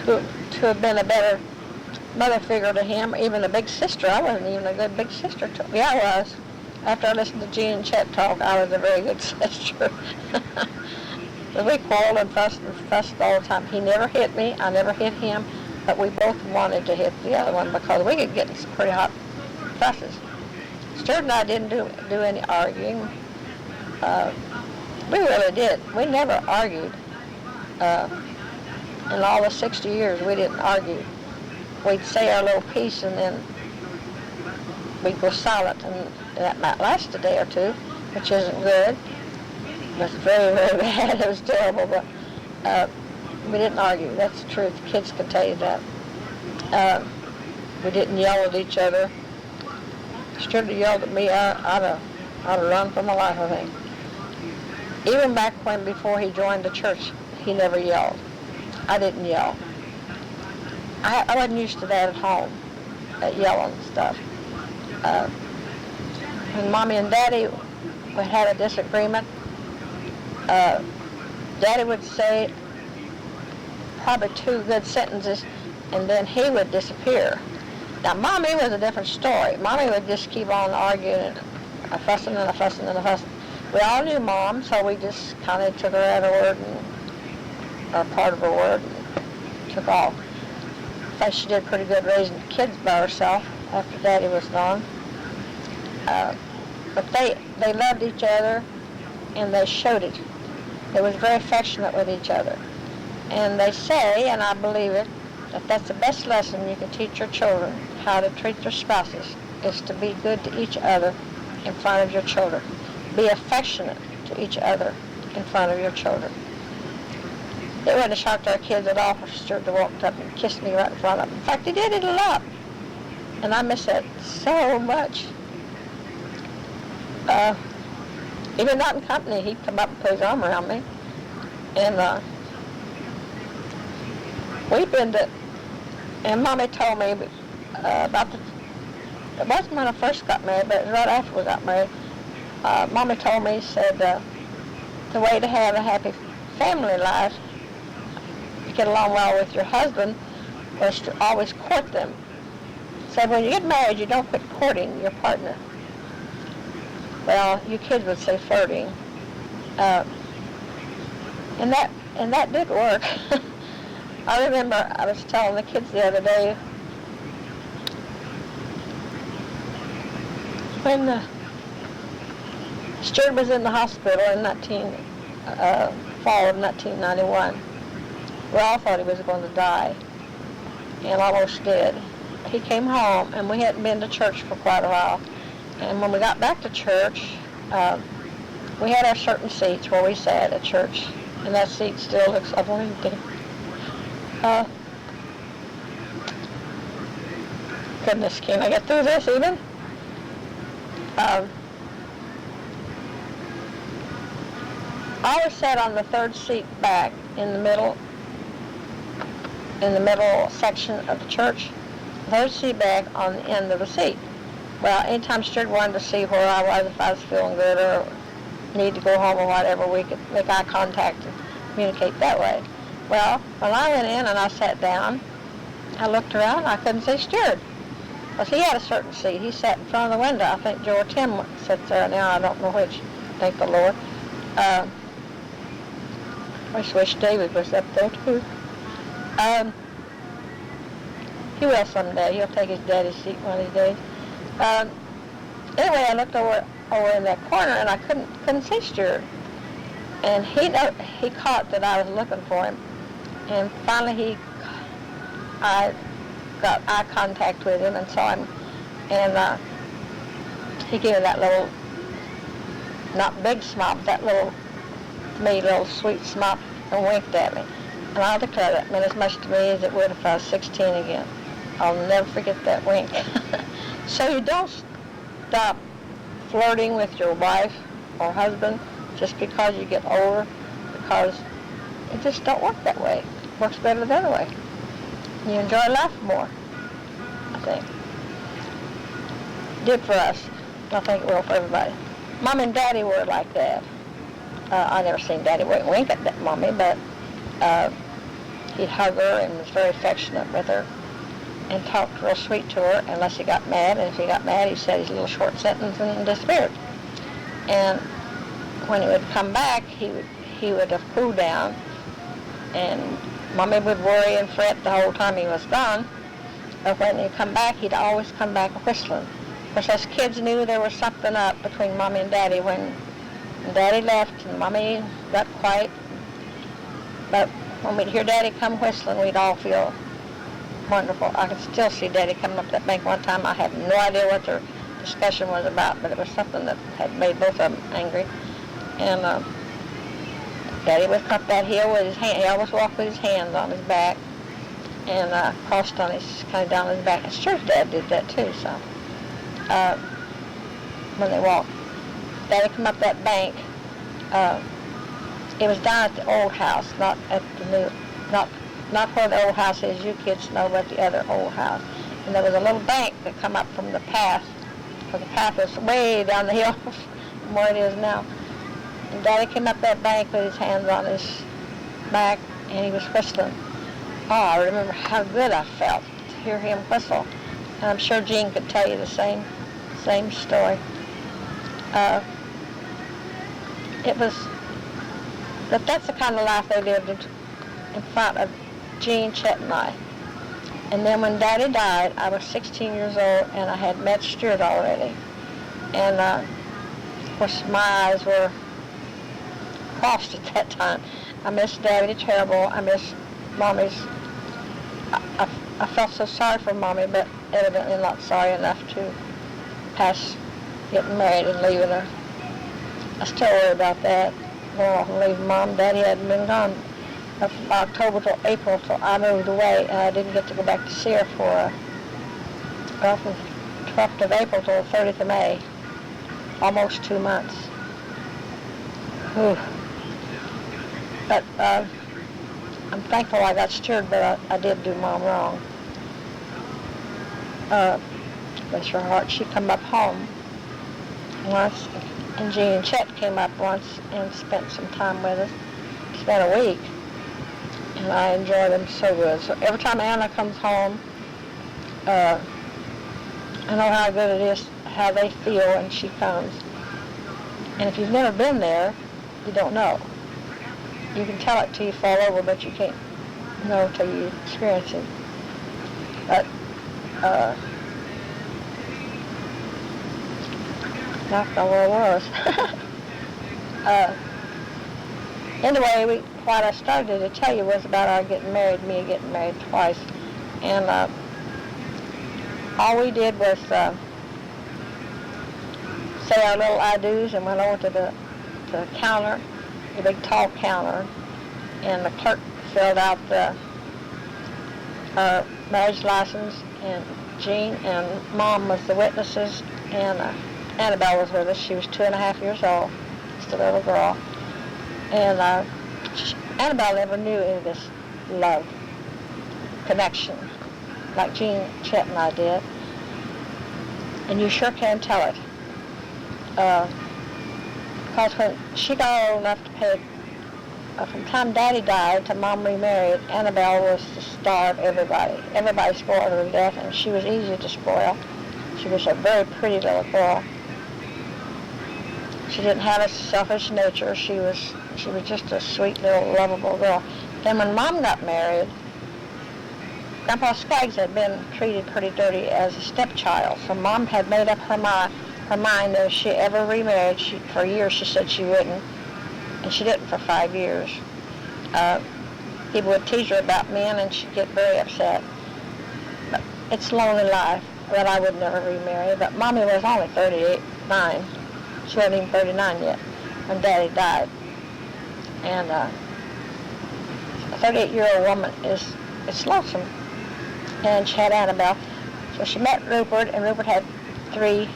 to have been a better mother figure to him, even a big sister. I wasn't even a good big sister to him. Yeah, I was. After I listened to Gene and Chet talk, I was a very good sister. But we quarreled and fussed all the time. He never hit me. I never hit him. But we both wanted to hit the other one because we could get in some pretty hot fusses. Stuart and I didn't do any arguing. We really did. We never argued. In all the 60 years, we didn't argue. We'd say our little piece, and then we'd go silent, and that might last a day or two, which isn't good. It was very, very bad. It was terrible, but we didn't argue. That's the truth. Kids can tell you that. We didn't yell at each other. Stuart yelled at me, I'd have run for my life, I think. Even back when, before he joined the church, he never yelled. I didn't yell. I wasn't used to that at home, at yelling and stuff. When Mommy and Daddy would have a disagreement, Daddy would say probably 2 good sentences, and then he would disappear. Now, Mommy was a different story. Mommy would just keep on arguing, a fussing and a fussing and a fussing. We all knew Mom, so we just kind of took her at her word, or part of her word, and took off. I think she did pretty good raising the kids by herself after Daddy was gone. But they loved each other, and they showed it. They was very affectionate with each other. And they say, and I believe it, that that's the best lesson you can teach your children, how to treat their spouses, is to be good to each other in front of your children. Be affectionate to each other in front of your children. It wouldn't have shocked our kids at all for Stuart to walk up and kiss me right in front of them. In fact, he did it a lot. And I miss that so much. Even not in company, he'd come up and put his arm around me. And we've been to, and Mommy told me about it wasn't when I first got married, but it was right after we got married. Mommy told me, said, the way to have a happy family life, to get along well with your husband, was to always court them. Said, when you get married, you don't quit courting your partner. Well, you kids would say flirting. And that did work. I remember I was telling the kids the other day, when Stuart was in the hospital in fall of 1991. We all thought he was going to die, and almost did. He came home, and we hadn't been to church for quite a while. And when we got back to church, we had our certain seats where we sat at church, and that seat still looks lovely. Goodness, can I get through this even? I always sat on the third seat back in the middle section of the church, third seat back on the end of the seat. Well, anytime Stuart wanted to see where I was, if I was feeling good or need to go home or whatever, we could make eye contact and communicate that way. Well, when I went in and I sat down, I looked around and I couldn't see Stuart. Because he had a certain seat. He sat in front of the window. I think Joe or Tim sits there now. I don't know which. Thank the Lord. I just wish David was up there too. He will someday. He'll take his daddy's seat one of these days. Anyway, I looked over in that corner and I couldn't see Stuart. And he caught that I was looking for him. And finally I got eye contact with him and saw him. And he gave me that little, not big smile, but that little, to me, little sweet smile, and winked at me. And I'll declare that meant as much to me as it would if I was 16 again. I'll never forget that wink. So you don't stop flirting with your wife or husband just because you get older, because it just don't work that way. It works better the other way. You enjoy life more, I think. Did for us. I think it will for everybody. Mom and Daddy were like that. I never seen Daddy wink at that Mommy, but he'd hug her and was very affectionate with her and talked real sweet to her unless he got mad. And if he got mad, he said his little short sentence and disappeared. And when he would come back, he would have cooled down, and Mommy would worry and fret the whole time he was gone. But when he'd come back, he'd always come back whistling. Because us kids knew there was something up between Mommy and Daddy when Daddy left and Mommy got quiet. But when we'd hear Daddy come whistling, we'd all feel wonderful. I could still see Daddy coming up that bank one time. I have no idea what their discussion was about, but it was something that had made both of them angry. And Daddy would come up that hill with his hand. He always walked with his hands on his back and crossed on his, kind of down his back. It's true, Dad did that too. So when they walked, Daddy come up that bank. It was down at the old house, not at the new, not where the old house is. You kids know, but the other old house. And there was a little bank that come up from the path, because the path was way down the hill from where it is now. And Daddy came up that bank with his hands on his back, and he was whistling. Oh, I remember how good I felt to hear him whistle. And I'm sure Jean could tell you the same story. But that's the kind of life they lived in front of Jean, Chet, and I. And then when Daddy died, I was 16 years old, and I had met Stuart already. And of course, my eyes were crossed at that time. I missed Daddy terrible. I missed Mommy's. I felt so sorry for Mommy, but evidently not sorry enough to pass getting married and leaving her. I still worry about that. Going off and leaving Mom. Daddy hadn't been gone from October till April till I moved away, and I didn't get to go back to see her for from 12th of April till the 30th of May. Almost 2 months. Whew. But I'm thankful I got steered, but I did do Mom wrong. Bless her heart, she come up home once, and Jean and Chet came up once and spent some time with us. Spent a week, and I enjoyed them so good. So every time Anna comes home, I know how good it is, how they feel when she comes. And if you've never been there, you don't know. You can tell it till you fall over, but you can't know till you experience it. But I forgot where I was. Anyway, what I started to tell you was about our getting married, me getting married twice. And all we did was say our little I-do's and went over to the counter, the big tall counter, and the clerk filled out the marriage license, and Jean and Mom was the witnesses, and Annabelle was with us. She was 2.5 years old, just a little girl. And Annabelle never knew any of this love connection like Jean, Chet, and I did. And you sure can tell it. Because when she got old enough to pay, from the time Daddy died to Mom remarried, Annabelle was the star of everybody. Everybody spoiled her to death, and she was easy to spoil. She was a very pretty little girl. She didn't have a selfish nature. She was just a sweet little lovable girl. Then when Mom got married, Grandpa Skaggs had been treated pretty dirty as a stepchild. So Mom had made up her mind that if she ever remarried, for years she said she wouldn't, and she didn't for 5 years. People would tease her about men, and she'd get very upset. But it's a lonely life. But I would never remarry. But Mommy was only 39. She wasn't even 39 yet when Daddy died. And a 38-year-old woman it's lonesome. And she had Annabelle. So she met Rupert, and Rupert had 3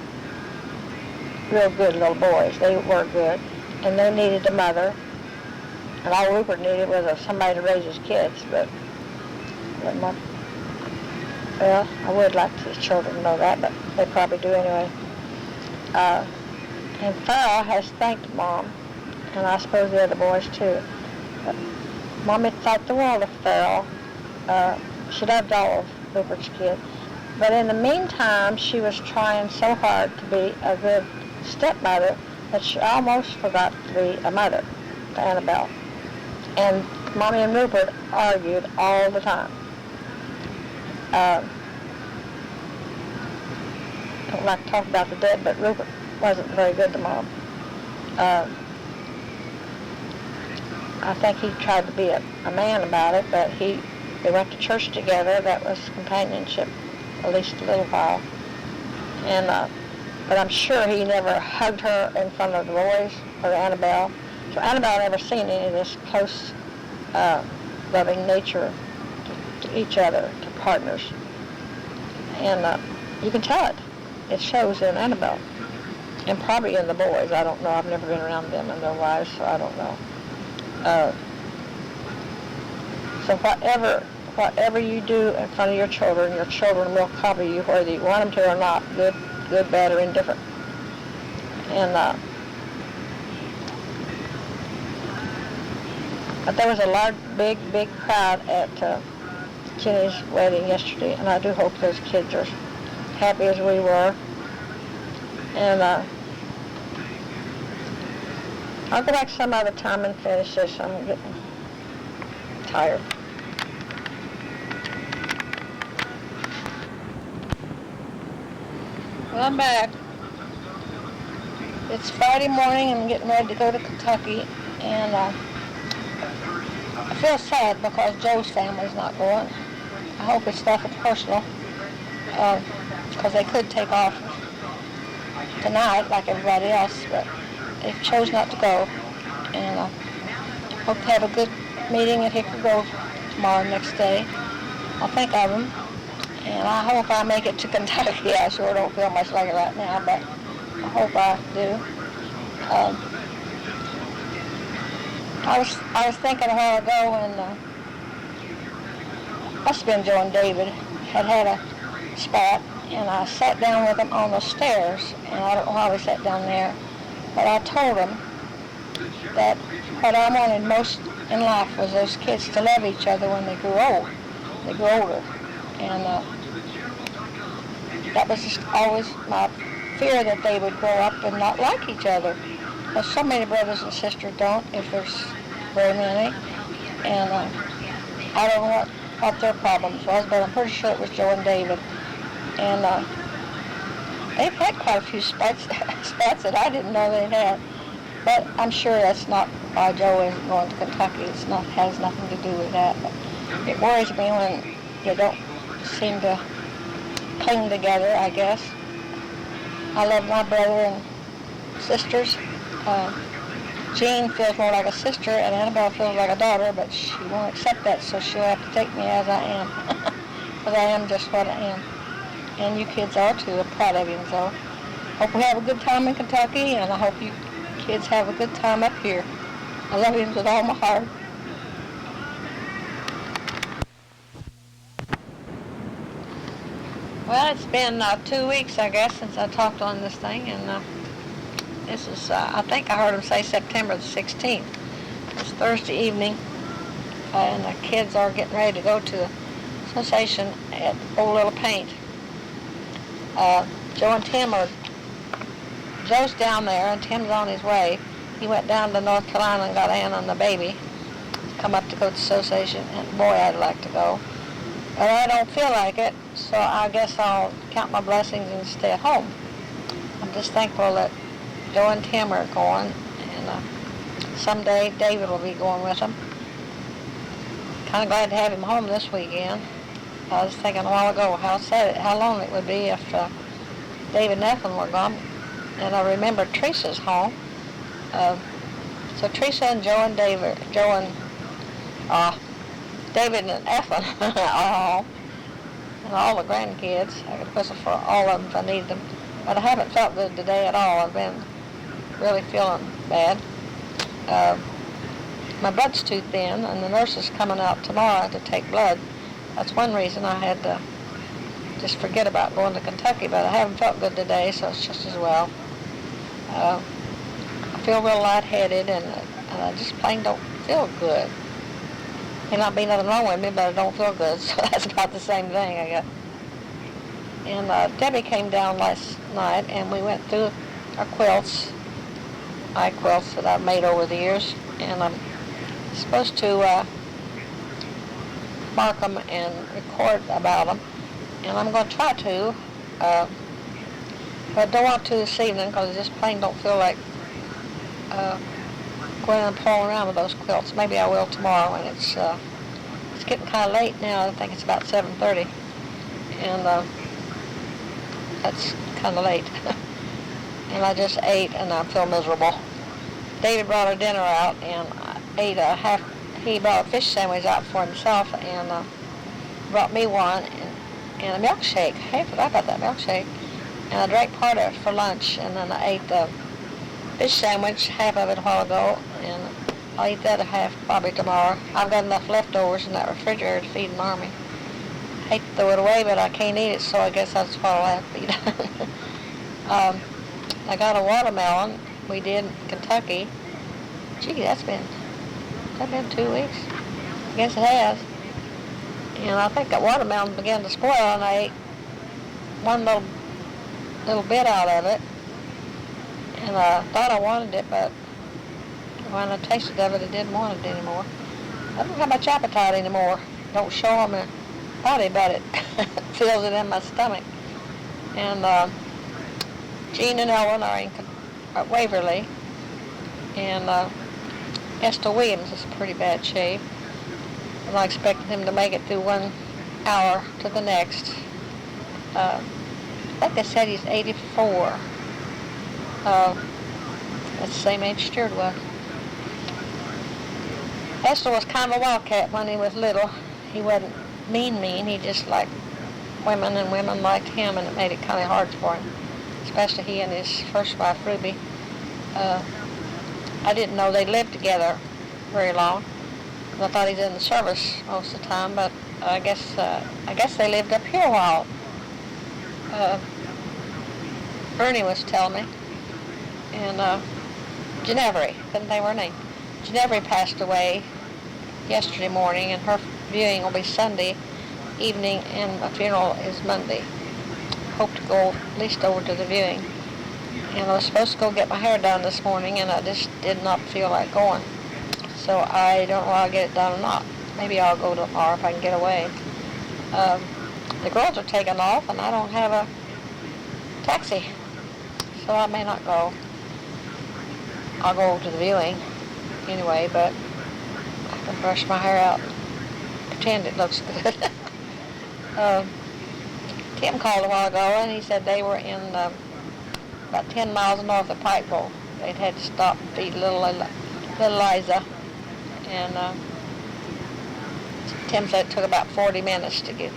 real good little boys. They were good, and they needed a mother. And all Rupert needed was somebody to raise his kids. But well, I would like his children to know that, but they probably do anyway. And Farrell has thanked Mom, and I suppose the other boys too. But Mommy thought the world of Farrell. She loved all of Rupert's kids. But in the meantime, she was trying so hard to be a good stepmother that she almost forgot to be a mother to Annabelle. And Mommy and Rupert argued all the time. I don't like to talk about the dead, but Rupert wasn't very good to Mom. I think he tried to be a man about it, but they went to church together. That was companionship, at least a little while. And but I'm sure he never hugged her in front of the boys or Annabelle. So Annabelle never seen any of this close, loving nature to each other, to partners. And you can tell it. It shows in Annabelle. And probably in the boys. I don't know. I've never been around them and their wives, so I don't know. So whatever you do in front of your children will cover you whether you want them to or not, good, bad, or indifferent. And but there was a large, big crowd at Ginny's wedding yesterday, and I do hope those kids are happy as we were. And I'll go back some other time and finish this. I'm getting tired. Well, I'm back. It's Friday morning and I'm getting ready to go to Kentucky, and I feel sad because Joe's family's not going. I hope it's nothing personal, because they could take off tonight like everybody else, but they chose not to go. And I hope to have a good meeting at Hickory Grove tomorrow, next day. I'll think of them. And I hope I make it to Kentucky. I sure don't feel much like it right now, but I hope I do. I was thinking a while ago, and must have been Joe and David had a spat, and I sat down with them on the stairs, and I don't know how we sat down there, but I told them that what I wanted most in life was those kids to love each other when they grew older. And that was just always my fear, that they would grow up and not like each other. Because so many brothers and sisters don't, if there's very many. And I don't know what their problems was, but I'm pretty sure it was Joe and David. And they've had quite a few spats that I didn't know they had. But I'm sure that's not why Joe isn't going to Kentucky. Has nothing to do with that. But it worries me when you don't seem to cling together, I guess. I love my brother and sisters. Jean feels more like a sister, and Annabelle feels like a daughter, but she won't accept that, so she'll have to take me as I am. Because I am just what I am. And you kids are too. I'm proud of you, so hope we have a good time in Kentucky, and I hope you kids have a good time up here. I love you with all my heart. Well, it's been 2 weeks, I guess, since I talked on this thing, and this is, I think I heard him say September the 16th. It's Thursday evening, and the kids are getting ready to go to the association at Old Little Paint. Joe and Tim Joe's down there, and Tim's on his way. He went down to North Carolina and got Anna and the baby, come up to go to the association, and boy, I'd like to go. But I don't feel like it, so I guess I'll count my blessings and stay at home. I'm just thankful that Joe and Tim are going, and someday David will be going with them. Kind of glad to have him home this weekend. I was thinking a while ago how lonely it would be if David and Ethan were gone. And I remember Teresa's home. So Teresa and David and Ethan are home. And all the grandkids. I could whistle for all of them if I need them. But I haven't felt good today at all. I've been really feeling bad. My blood's too thin, and the nurse is coming out tomorrow to take blood. That's one reason I had to just forget about going to Kentucky, but I haven't felt good today, so it's just as well. I feel real lightheaded, and I just plain don't feel good. There not be nothing wrong with me, but I don't feel good, so that's about the same thing, I guess. And Debbie came down last night, and we went through our quilts, my quilts that I've made over the years, and I'm supposed to mark them and record about them, and I'm going to try to, but don't want to this evening because I just plain don't feel like going and pulling around with those quilts. Maybe I will tomorrow, and it's getting kind of late now. I think it's about 7:30, and that's kind of late. And I just ate, and I feel miserable. David brought our dinner out, and I ate he brought a fish sandwich out for himself, and brought me one, and a milkshake. Hey, I forgot about that milkshake. And I drank part of it for lunch, and then I ate the fish sandwich, half of it a while ago, and I'll eat the other half probably tomorrow. I've got enough leftovers in that refrigerator to feed an army. I hate to throw it away, but I can't eat it, so I guess that's what I'll have to eat. I got a watermelon we did in Kentucky. Gee, that's been 2 weeks? I guess it has. And I think that watermelon began to spoil, and I ate one little bit out of it. And I thought I wanted it, but when I tasted of it, I didn't want it anymore. I don't have much appetite anymore. Don't show on my body, but it feels it in my stomach. And Jean and Ellen are at Waverly, and Esther Williams is in pretty bad shape. I'm not expecting him to make it through 1 hour to the next. I think they said he's 84. That's the same age Stuart was. Esther was kind of a wildcat when he was little. He wasn't mean. He just liked women, and women liked him, and it made it kind of hard for him, especially he and his first wife, Ruby. I didn't know they lived together very long. I thought he was in the service most of the time, but I guess they lived up here a while. Bernie was telling me, and Ginevra, couldn't think of her name. Ginevra passed away yesterday morning, and her viewing will be Sunday evening, and my funeral is Monday. Hope to go at least over to the viewing. And I was supposed to go get my hair done this morning, and I just did not feel like going. So I don't know if I'll get it done or not. Maybe I'll go tomorrow if I can get away. The girls are taking off, and I don't have a taxi, so I may not go. I'll go over to the viewing anyway, but I can brush my hair out and pretend it looks good. Tim called a while ago, and he said they were in about 10 miles north of Pikeville. They'd had to stop and feed little Liza. And Tim said it took about 40 minutes to get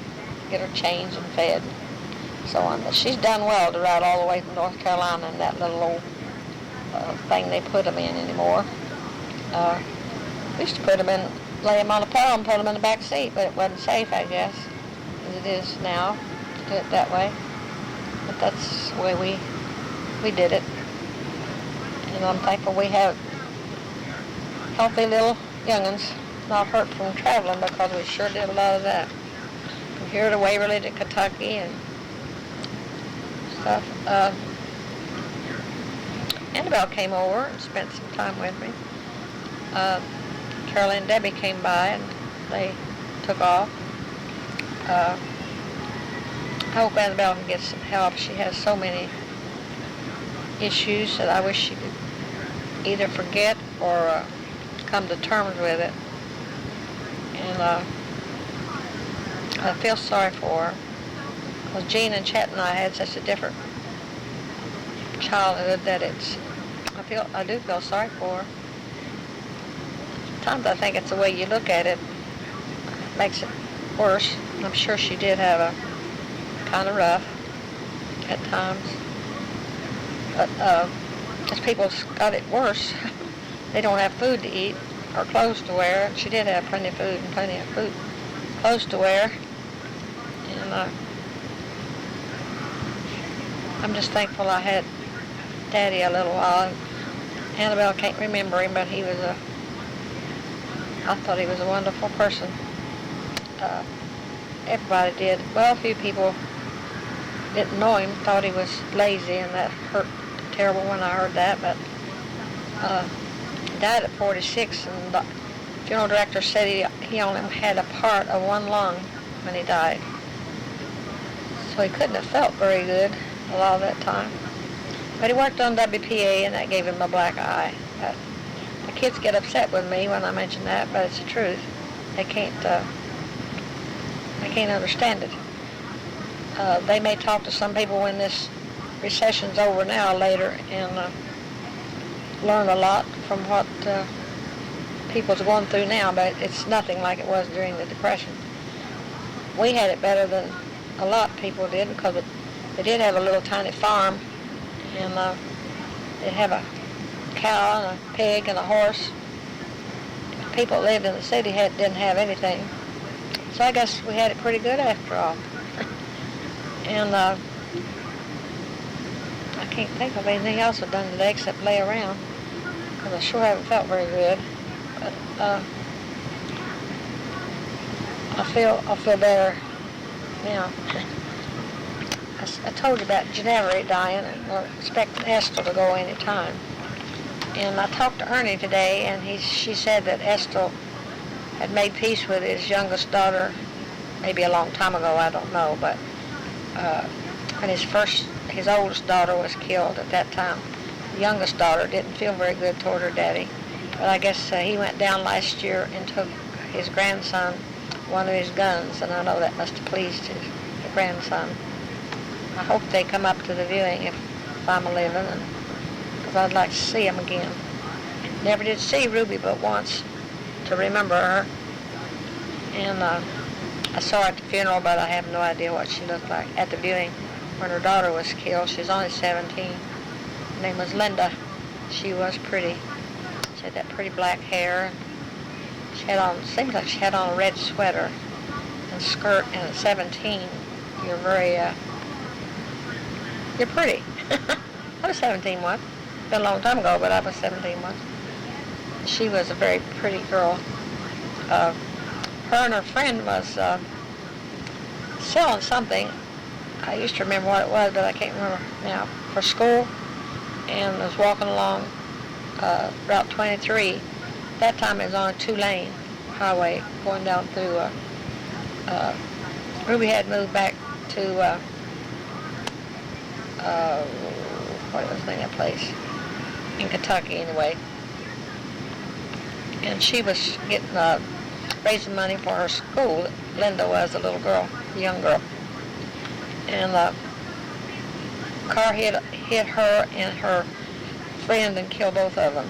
her changed and fed and so on. But she's done well to ride all the way from North Carolina in that little old thing they put them in anymore. We used to put them in, lay them on a pillow and put them in the back seat, but it wasn't safe, I guess, as it is now to do it that way. But that's the way we did it. And I'm thankful we have healthy little young'uns, not hurt from traveling, because we sure did a lot of that. From here to Waverly to Kentucky and stuff. Annabelle came over and spent some time with me. Carolyn and Debbie came by, and they took off. I hope Annabelle can get some help. She has so many issues that I wish she could either forget or come to terms with it. And I feel sorry for her, because Jean and Chet and I had such a different childhood that I do feel sorry for her. Sometimes I think it's the way you look at it makes it worse. I'm sure she did have a kind of rough at times. But as people's got it worse, they don't have food to eat or clothes to wear. She did have plenty of food and plenty of clothes to wear. And I'm just thankful I had Daddy a little while. Annabelle can't remember him, but I thought he was a wonderful person. Everybody did. Well, a few people didn't know him, thought he was lazy, and that hurt terrible when I heard that. But he died at 46, and the funeral director said he only had a part of one lung when he died. So he couldn't have felt very good a lot of that time. But he worked on WPA, and that gave him a black eye. The kids get upset with me when I mention that, but it's the truth. They can't understand it. They may talk to some people when this recession's over now later and learn a lot from what people's going through now, but it's nothing like it was during the Depression. We had it better than a lot of people did because they did have a little tiny farm, and they'd have a cow and a pig and a horse. People that lived in the city didn't have anything. So I guess we had it pretty good after all. And I can't think of anything else I've done today except lay around, because I sure haven't felt very good. But I feel better now. I told you about Ginevra dying, and we're expecting Esther to go any time. And I talked to Ernie today, and she said that Esther had made peace with his youngest daughter, maybe a long time ago, I don't know, but when his oldest daughter was killed at that time, the youngest daughter didn't feel very good toward her daddy. But I guess he went down last year and took his grandson one of his guns, and I know that must have pleased the grandson. I hope they come up to the viewing if I'm living, because I'd like to see him again. Never did see Ruby but once to remember her. And I saw her at the funeral, but I have no idea what she looked like at the viewing when her daughter was killed. She was only 17. Her name was Linda. She was pretty. She had that pretty black hair. She had on, seems like she had on a red sweater and skirt, and at 17, you're very, you're pretty. I was 17 once. It's been a long time ago, but I was 17 once. She was a very pretty girl. Her and her friend was selling something. I used to remember what it was, but I can't remember now. For school, and was walking along Route 23. That time it was on a 2-lane highway going down through. Ruby had moved back to what was the name of that place? In Kentucky, anyway. And she was getting raising money for her school. Linda was a little girl, a young girl. And the car hit her and her friend and killed both of them.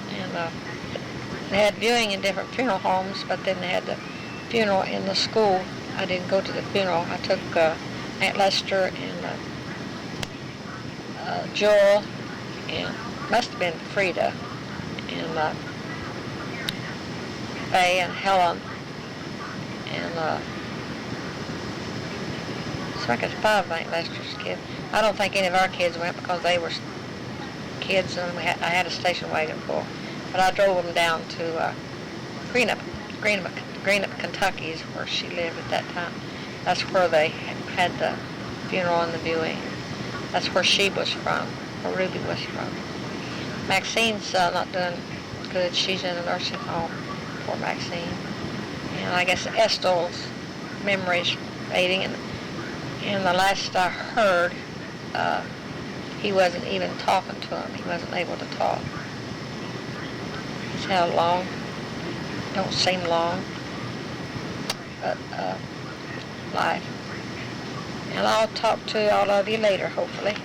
And they had viewing in different funeral homes, but then they had the funeral in the school. I didn't go to the funeral. I took Aunt Lester and Joel, and must have been Frida, and Faye and Helen, and so I guess 5 of Aunt Lester's kids. I don't think any of our kids went because they were kids, and I had a station wagon full. But I drove them down to Greenup, Kentucky is where she lived at that time. That's where they had the funeral and the viewing. That's where she was from, where Ruby was from. Maxine's not doing good. She's in a nursing home. Poor Maxine. And I guess Estel's memory's fading. And the last I heard, he wasn't even talking to him. He wasn't able to talk. He's had a long, don't seem long, but life. And I'll talk to all of you later, hopefully.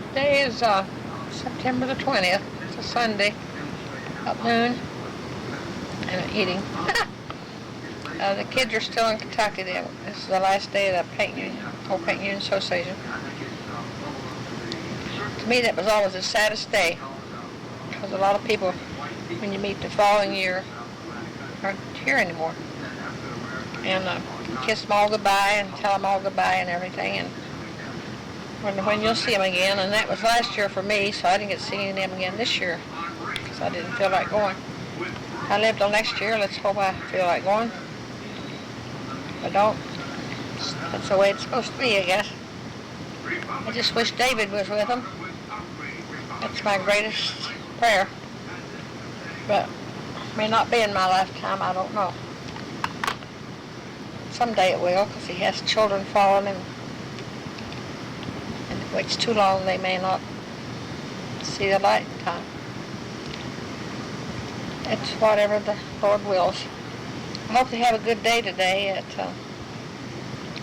Today is September the 20th. It's a Sunday, about noon, and I'm eating. The kids are still in Kentucky. This is the last day of the Old Paint Union Association. To me, that was always the saddest day, because a lot of people, when you meet the following year, aren't here anymore. And kiss them all goodbye and tell them all goodbye and everything. And when you'll see them again, and that was last year for me, so I didn't get to see them again this year, because I didn't feel like going. I live till next year. Let's hope I feel like going. If I don't, that's the way it's supposed to be, I guess. I just wish David was with them. That's my greatest prayer. But may not be in my lifetime, I don't know. Someday it will, because he has children following him. And if it waits too long, they may not see the light in time. It's whatever the Lord wills. I hope they have a good day today at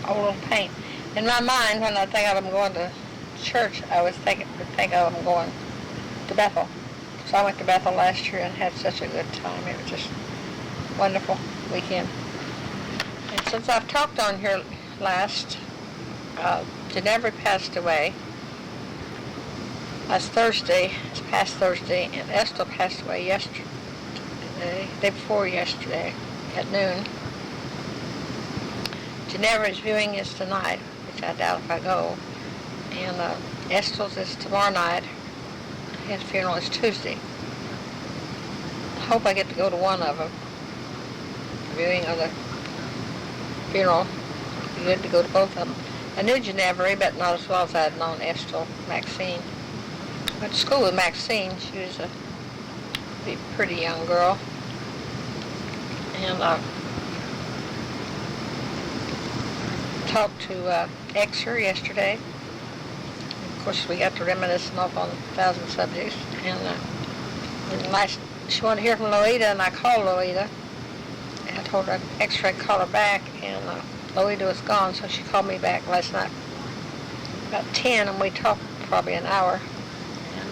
Old Paint. In my mind, when I think of them going to church, I would think of them going to Bethel. So I went to Bethel last year and had such a good time. It was just a wonderful weekend. And since I've talked on here last, Ginevra passed away last Thursday, this past Thursday, and Estelle passed away yesterday, day before yesterday at noon. Ginevra's viewing is tonight, which I doubt if I go, and Estelle's is tomorrow night. His funeral is Tuesday. I hope I get to go to one of them. The viewing of the funeral. It'd be good to go to both of them. I knew Ginevra, but not as well as I had known Estelle Maxine. I went to school with Maxine. She was a pretty young girl. And talked to Exer yesterday. Of course, we got to reminiscing off on 1,000 subjects. And she wanted to hear from Loida, and I called Loida. And I told her Exer I'd call her back, and Loida was gone, so she called me back last night about 10, and we talked probably an hour. And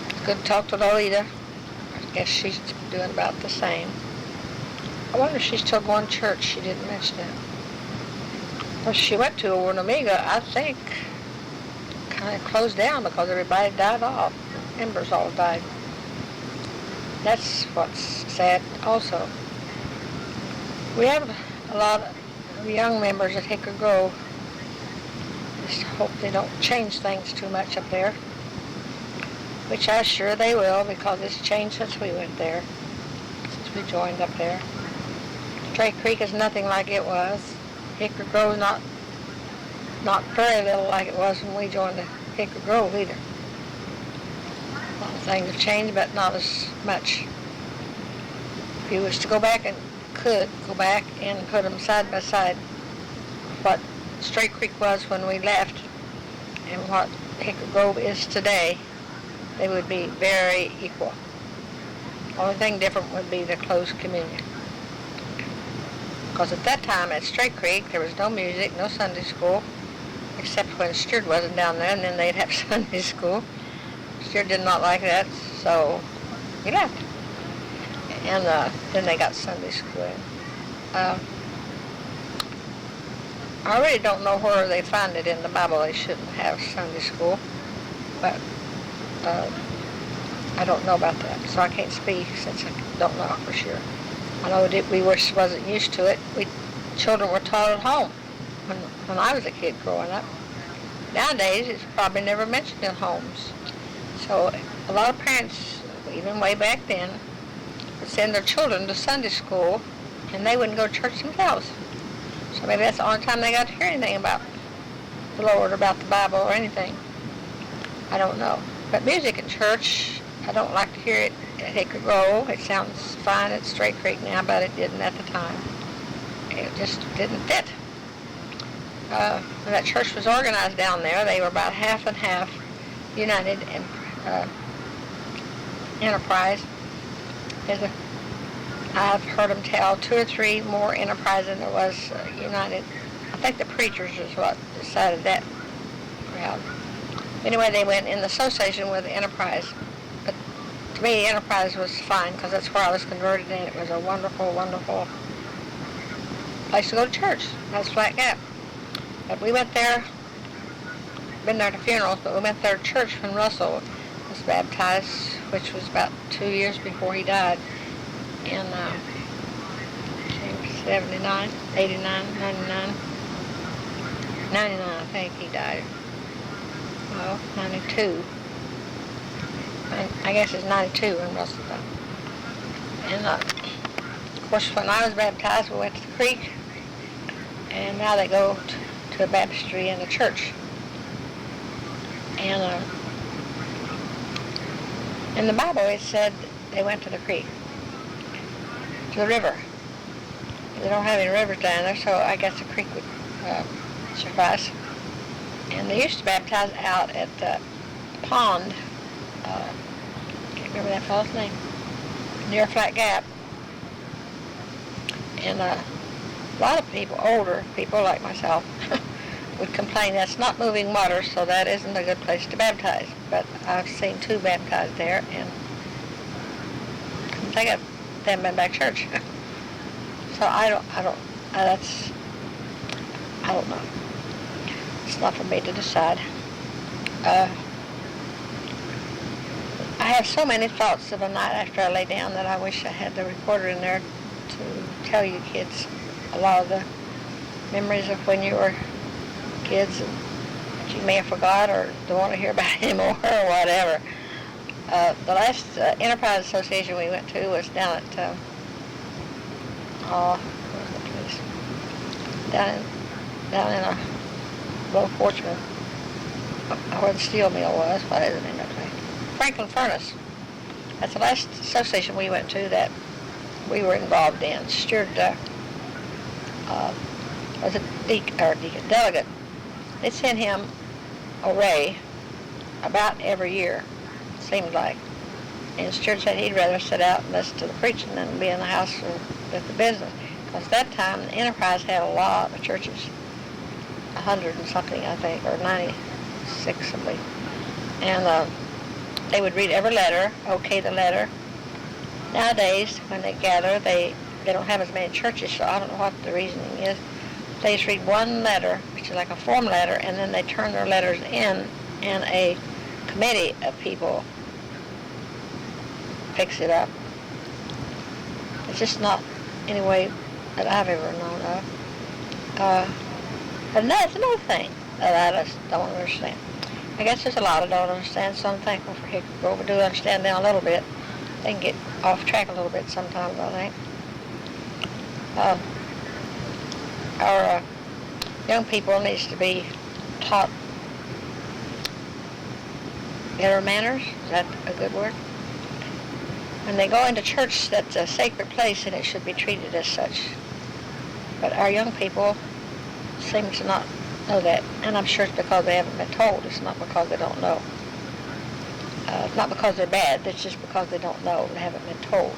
it's good to talk to Loida. I guess she's doing about the same. I wonder if she's still going to church. She didn't mention it. Well, she went to over in Omega, I think, kind of closed down because everybody died off. Members all died. That's what's sad also. We have a lot of young members at Hickory Grove. Just hope they don't change things too much up there, which I'm sure they will, because it's changed since we went there, since we joined up there. Stray Creek is nothing like it was. Hickory Grove not very little like it was when we joined the Hickory Grove either. A lot of things have changed, but not as much. If you was to go back and could go back and put them side by side, what Stray Creek was when we left and what Hickory Grove is today, they would be very equal. The only thing different would be the closed communion. Because at that time at Stray Creek, there was no music, no Sunday school, except when Stuart wasn't down there, and then they'd have Sunday school. Stuart did not like that, so he left. And then they got Sunday school in. I really don't know where they find it in the Bible they shouldn't have Sunday school, but I don't know about that, so I can't speak since I don't know for sure. I know that we wasn't used to it. Children were taught at home when I was a kid growing up. Nowadays, it's probably never mentioned in homes. So a lot of parents, even way back then, would send their children to Sunday school, and they wouldn't go to church themselves. So maybe that's the only time they got to hear anything about the Lord, or about the Bible, or anything. I don't know. But music in church, I don't like to hear it at Hickory Grove. It sounds fine at Stray Creek now, but it didn't at the time. It just didn't fit. When that church was organized down there, they were about half and half United and Enterprise. I've heard them tell 2 or 3 more Enterprise than there was United. I think the preachers is what decided that crowd. Anyway, they went in the association with the Enterprise. But to me, Enterprise was fine because that's where I was converted, and it was a wonderful, wonderful place to go to church. That's Flat Gap. But we went there, been there to funerals, but we went there to church when Russell was baptized, which was about 2 years before he died in 79, 89, 99. 99, I think he died. Well, 92. I guess it's 92 when Russell died. And of course, when I was baptized, we went to the creek, and now they go to a baptistry in the church. And in the Bible, it said they went to the creek, to the river. They don't have any rivers down there, so I guess the creek would suffice. And they used to baptize out at the pond. Can't remember that fellow's name. Near Flat Gap. And a lot of people, older people like myself, would complain that's not moving water, so that isn't a good place to baptize. But I've seen 2 baptized there, and they haven't been back to church. So I don't know. It's not for me to decide. I have so many thoughts of a night after I lay down that I wish I had the recorder in there to tell you kids a lot of the memories of when you were kids and that you may have forgot or don't want to hear about anymore or whatever. The last Enterprise Association we went to was down at what was the place? Down in a Little Fortune, where the steel mill was. What is the name of that place? Franklin Furnace. That's the last association we went to that we were involved in. Stuart was a delegate. They sent him away about every year, it seemed like. And Stuart said he'd rather sit out and listen to the preaching than be in the house with the business. Because that time, the Enterprise had a lot of churches, 100 and something, I think, or 96, I believe. And they would read every letter, okay the letter. Nowadays, when they gather, they don't have as many churches, so I don't know what the reasoning is. They just read one letter, which is like a form letter, and then they turn their letters in, and a committee of people picks it up. It's just not any way that I've ever known of. And that's another thing that I just don't understand. I guess there's a lot I don't understand, so I'm thankful for Hickory Grove. I do understand now a little bit. They can get off track a little bit sometimes, I think. Our young people needs to be taught better manners. Is that a good word? When they go into church, that's a sacred place and it should be treated as such. But our young people seem to not know that, and I'm sure it's because they haven't been told. It's not because they don't know. It's not because they're bad. It's just because they don't know. They haven't been told.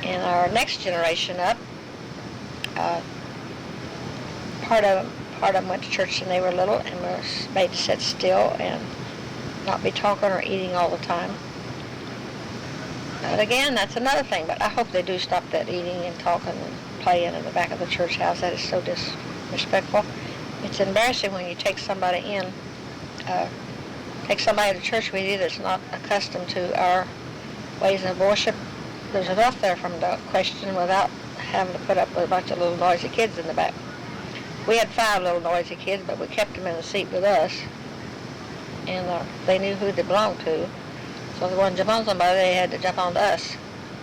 And our next generation up, part of them went to church when they were little and were made to sit still and not be talking or eating all the time. But again, that's another thing. But I hope they do stop that eating and talking and playing in the back of the church house. That is so disrespectful. It's embarrassing when you take somebody in, take somebody to church with you that's not accustomed to our ways of worship. There's enough there from the question without having to put up with a bunch of little noisy kids in the back. We had 5 little noisy kids, but we kept them in the seat with us, and they knew who they belonged to. So if they wanted to jump on somebody, they had to jump on to us.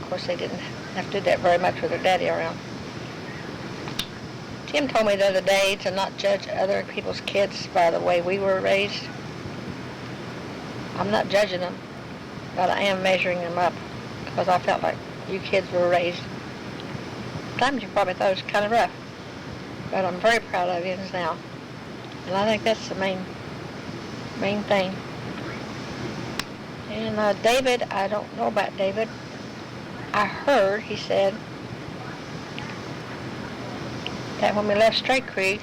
Of course, they didn't have to do that very much with their daddy around. Tim told me the other day to not judge other people's kids by the way we were raised. I'm not judging them, but I am measuring them up because I felt like you kids were raised. Sometimes you probably thought it was kind of rough, but I'm very proud of you now. And I think that's the main thing. And David, I don't know about David. I heard, he said, that when we left Straight Creek,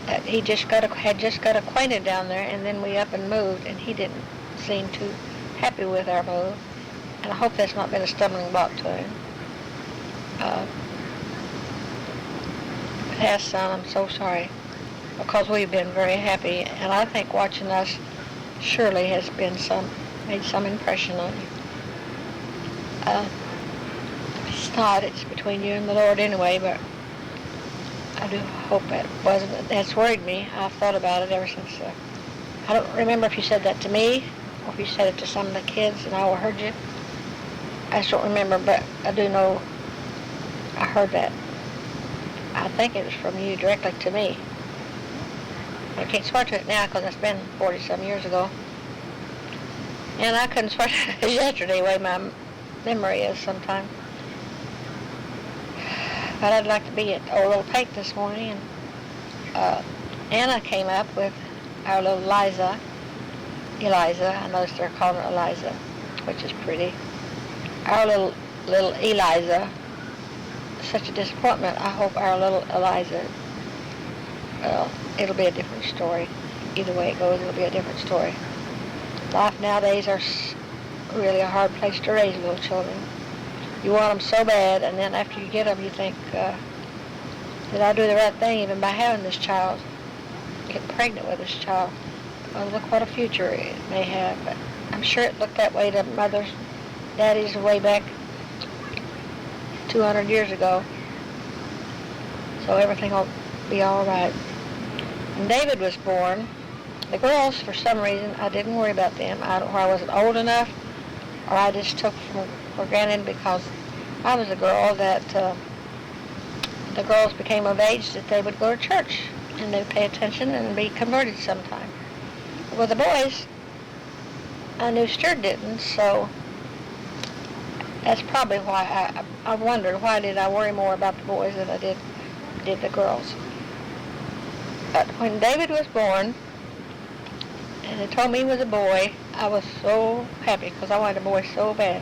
that he had just got acquainted down there, and then we up and moved, and he didn't seem too happy with our move. And I hope that's not been a stumbling block to him. passed son, I'm so sorry, because we've been very happy, and I think watching us surely has made some impression on you. If it's not, it's between you and the Lord anyway, but I do hope that's worried me. I've thought about it ever since. I don't remember if you said that to me or if you said it to some of the kids and I overheard you. I just don't remember, but I do know I heard that. I think it was from you directly to me. I can't swear to it now because it's been 40-some years ago. And I couldn't swear to it yesterday, the way my memory is sometimes. But I'd like to be at old little Pate this morning, and Anna came up with our little Eliza. I noticed they're calling her Eliza, which is pretty. Our little Eliza, such a disappointment. I hope our little Eliza, well, it'll be a different story. Either way it goes, it'll be a different story. Life nowadays are really a hard place to raise little children. You want them so bad, and then after you get them, you think, did I do the right thing even by having this child, getting pregnant with this child? Well, look what a future it may have. But I'm sure it looked that way to mothers, daddies way back 200 years ago. So everything will be all right. When David was born, the girls, for some reason, I didn't worry about them. I wasn't old enough, or I just took for granted because I was a girl that the girls became of age that they would go to church and they'd pay attention and be converted sometime. With the boys, I knew Stuart didn't, so that's probably why I wondered why did I worry more about the boys than I did the girls. But when David was born, and they told me he was a boy, I was so happy because I wanted a boy so bad.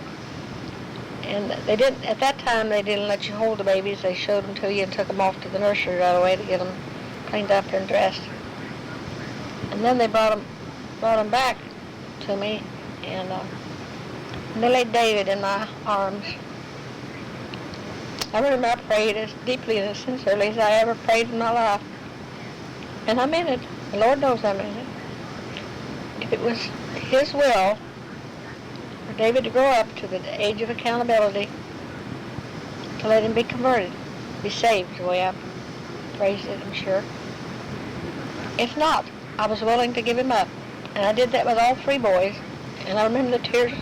And they didn't, at that time, they didn't let you hold the babies. They showed them to you and took them off to the nursery right away to get them cleaned up and dressed. And then they brought them back to me, and they laid David in my arms. I remember I prayed as deeply and as sincerely as I ever prayed in my life. And I meant it. The Lord knows I meant it. If it was His will for David to grow up to the age of accountability, to let him be converted, be saved, the way I phrased it, I'm sure. If not, I was willing to give him up. And I did that with all three boys. And I remember the tears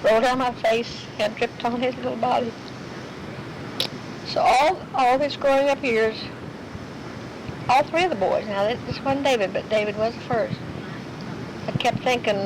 rolled down my face and dripped on his little body. So all his growing up years, all three of the boys, now this wasn't David, but David was the first. I kept thinking,